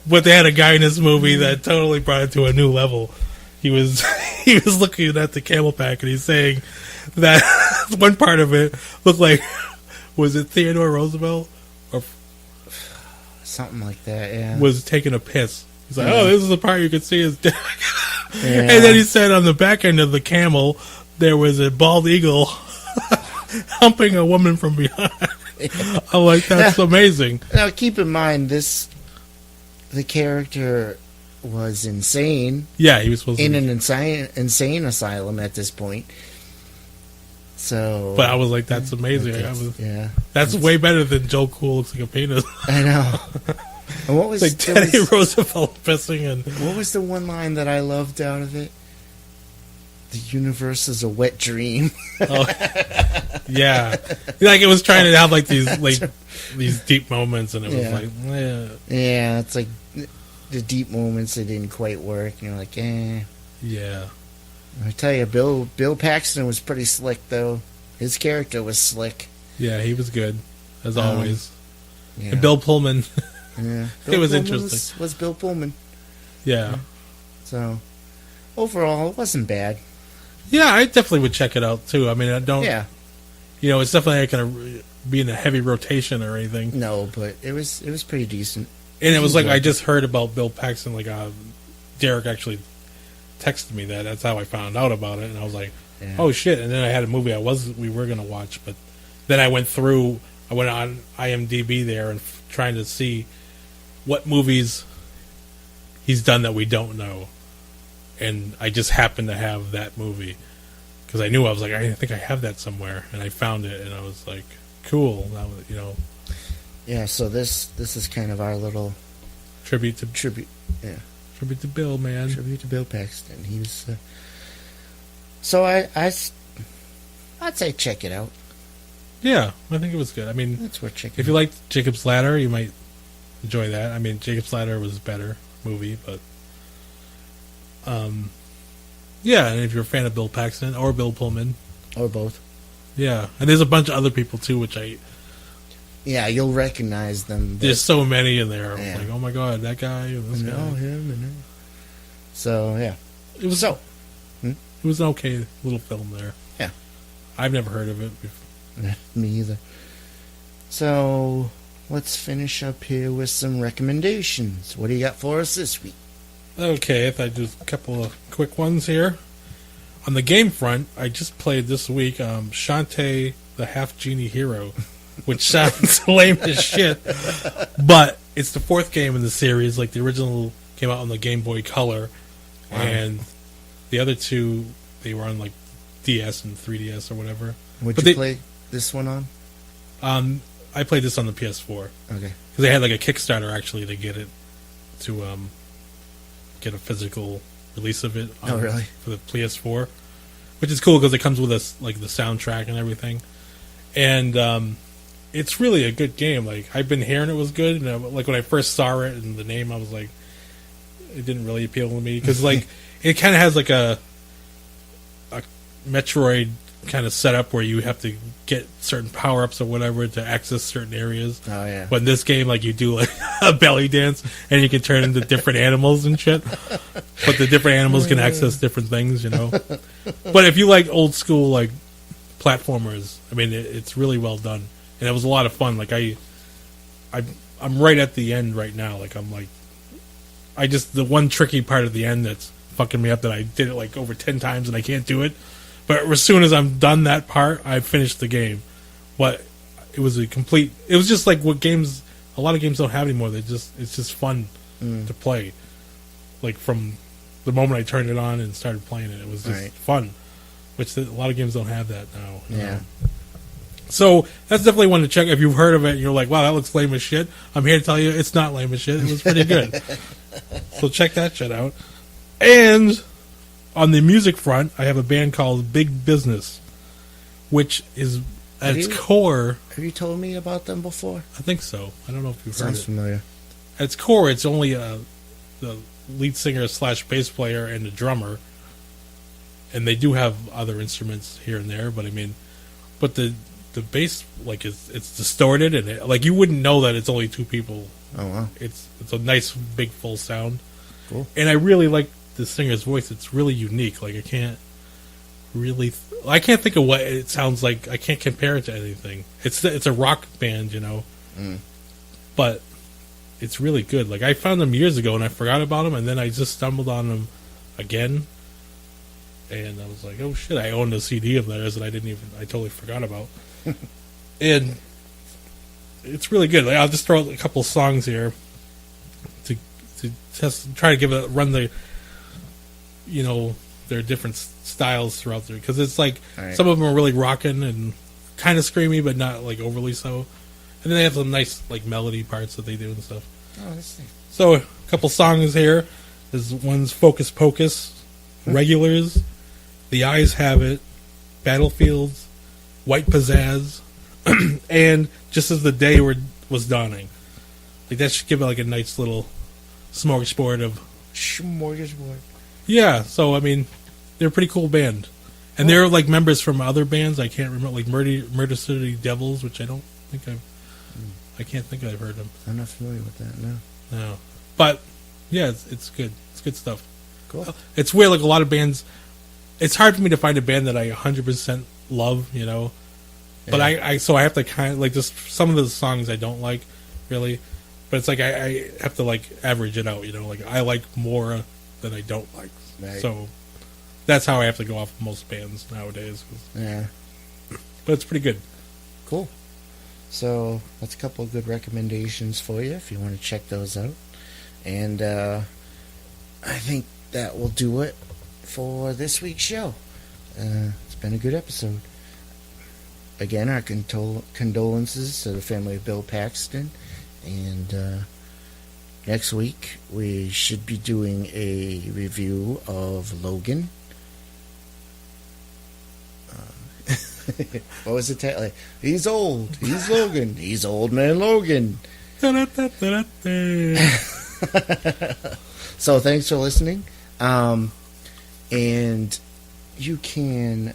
But they had a guy in this movie that totally brought it to a new level. He was looking at the Camel pack and he's saying that one part of it looked like, was it Theodore Roosevelt? Or something like that, yeah. Was taking a piss. He's like, oh, this is the part you could see his dick. Yeah. And then he said on the back end of the camel, there was a bald eagle humping a woman from behind. I'm like, that's amazing. Now, keep in mind, the character was insane. Yeah, he was supposed in to an insane asylum at this point. So, but I was like, that's amazing. That's way better than Joe Cool looks like a penis. I know. And what was like Teddy Roosevelt pissing? And what was the one line that I loved out of it? The universe is a wet dream. Oh, yeah, like it was trying to have like these deep moments, and it was like, yeah, it's like the deep moments that didn't quite work, and you're like, yeah. I tell you, Bill Paxton was pretty slick, though. His character was slick. Yeah, he was good as always. And Bill Pullman. Yeah, it was interesting. Was Bill Pullman? Yeah. So overall, it wasn't bad. Yeah, I definitely would check it out too. I mean, I don't. Yeah. You know, it's definitely not going to be in a heavy rotation or anything. No, but it was pretty decent. And it was like I just heard about Bill Paxton. Like Derek actually texted me that. That's how I found out about it, and I was like, "Oh shit!" And then I had a movie we were going to watch, but then I went on IMDb there and trying to see what movies he's done that we don't know, and I just happened to have that movie because I knew I was like, I think I have that somewhere, and I found it, and I was like, cool. That was, you know. Yeah. So this is kind of our little tribute. Yeah. Tribute to Bill, man. Tribute to Bill Paxton. He was. So I'd say check it out. Yeah, I think it was good. I mean, that's worth checking. If you liked Jacob's Ladder, you might enjoy that. I mean, Jacob's Ladder was a better movie, but yeah. And if you're a fan of Bill Paxton or Bill Pullman, or both, yeah. And there's a bunch of other people too, which you'll recognize them. There's so many in there. Yeah. Like, oh my god, that guy, this guy. Him. So yeah, it was It was an okay little film there. Yeah, I've never heard of it before. Me either. So let's finish up here with some recommendations. What do you got for us this week? Okay, if I do a couple of quick ones here. On the game front, I just played this week Shantae the Half Genie Hero, which sounds lame as shit, but it's the fourth game in the series. Like the original came out on the Game Boy Color, and the other two they were on like DS and 3DS or whatever. Would you play this one on? I played this on the PS4. Okay. Because they had like a Kickstarter actually to get it to get a physical release of it. Oh, really? For the PS4, which is cool because it comes with like the soundtrack and everything, and it's really a good game. Like I've been hearing it was good, and like when I first saw it and the name, I was like, it didn't really appeal to me because like it kind of has like a Metroid kind of setup where you have to get certain power-ups or whatever to access certain areas. Oh, yeah. But in this game, like, you do, like, a belly dance, and you can turn into different animals and shit. But the different animals can access different things, you know? But if you like old-school, like, platformers, I mean, it's really well done. And it was a lot of fun. Like, I'm right at the end right now. Like, I'm, like... the one tricky part at the end that's fucking me up that I did it, like, over 10 times and I can't do it. But as soon as I'm done that part, I finished the game. But it was it was just like what a lot of games don't have anymore. It's just fun to play. Like from the moment I turned it on and started playing it, it was just fun. Which a lot of games don't have that now. Yeah. So that's definitely one to check. If you've heard of it and you're like, wow, that looks lame as shit, I'm here to tell you it's not lame as shit. It was pretty good. So check that shit out. And on the music front, I have a band called Big Business, which is at its core... Have you told me about them before? I think so. I don't know if you've heard it. Sounds familiar. At its core, it's only the lead singer / bass player and the drummer. And they do have other instruments here and there, but I mean... But the bass, like, it's distorted, and like, you wouldn't know that it's only two people. Oh, wow. It's a nice, big, full sound. Cool. And I really like the singer's voice. It's really unique. Like, I can't think of what it sounds like. I can't compare it to anything. It's a rock band, you know. But it's really good. Like, I found them years ago, and I forgot about them, and then I just stumbled on them again. And I was like, oh shit, I owned a CD of theirs that I totally forgot about. And it's really good. Like, I'll just throw out a couple songs here to try to run the, you know, their different styles throughout there. Because it's like, some of them are really rocking and kind of screamy, but not like overly so. And then they have some nice like melody parts that they do and stuff. Oh, that's nice. So a couple songs here. There's one's Focus Pocus, Regulars, The Eyes Have It, Battlefields, White Pizzazz, and Just As the Day Was Dawning. Like, that should give it like a nice little smorgasbord of... Smorgasbord. Yeah, so I mean, they're a pretty cool band. And they're like members from other bands. I can't remember, like Murder City Devils, which I don't think I can't think I've heard them. I'm not familiar with that, no. No. But, yeah, it's good. It's good stuff. Cool. It's weird, like a lot of bands... It's hard for me to find a band that I 100% love, you know. But so I have to kind of, like, just some of the songs I don't like, really. But it's like I have to, like, average it out, you know. Like, I like more than I don't like. Right. So that's how I have to go off of most bands nowadays. Yeah. But it's pretty good. Cool. So that's a couple of good recommendations for you if you want to check those out. And I think that will do it for this week's show. It's been a good episode. Again, our condolences to the family of Bill Paxton. And next week, we should be doing a review of Logan. What was the title? Like, he's old. He's Logan. He's old man Logan. So thanks for listening. And you can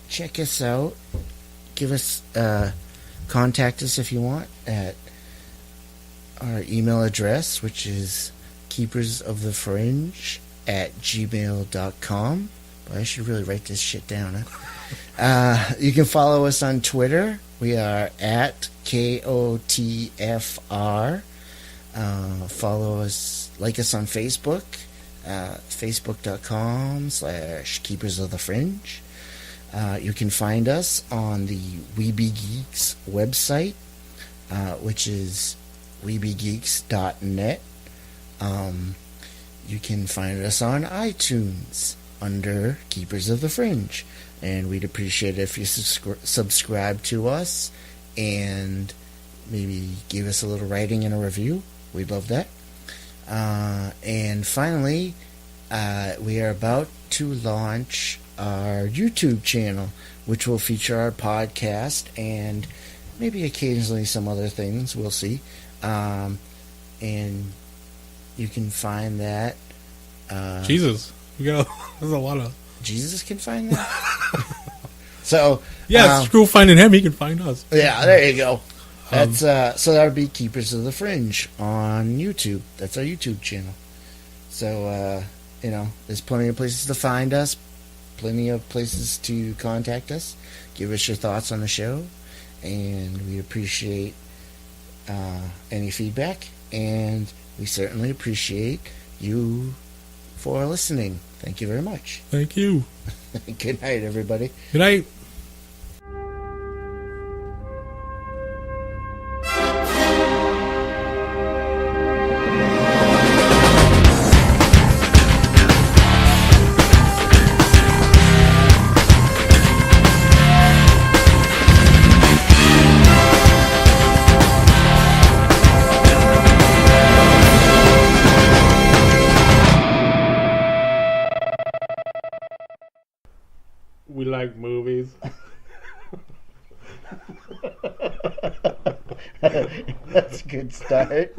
check us out. Give us, contact us if you want at our email address, which is keepersofthefringe@gmail.com. But I should really write this shit down, huh? You can follow us on Twitter. We are at KOTFR. Follow us, like us on Facebook. Facebook.com/Keepers of the Fringe. You can find us on the Weeby Geeks website, which is weebygeeks.net. You can find us on iTunes under Keepers of the Fringe, and we'd appreciate it if you subscribe to us and maybe give us a little writing and a review. We'd love that. And finally, we are about to launch our YouTube channel, which will feature our podcast and maybe occasionally some other things. We'll see. And you can find that. Jesus, there's a lot of... Jesus can find that? So... Yeah, screw finding him, he can find us. Yeah, there you go. That's so that would be Keepers of the Fringe on YouTube. That's our YouTube channel. So there's plenty of places to find us, plenty of places to contact us. Give us your thoughts on the show, and we appreciate any feedback, and we certainly appreciate you for listening. Thank you very much. Thank you. Good night, everybody. Good night. We like movies. That's a good start.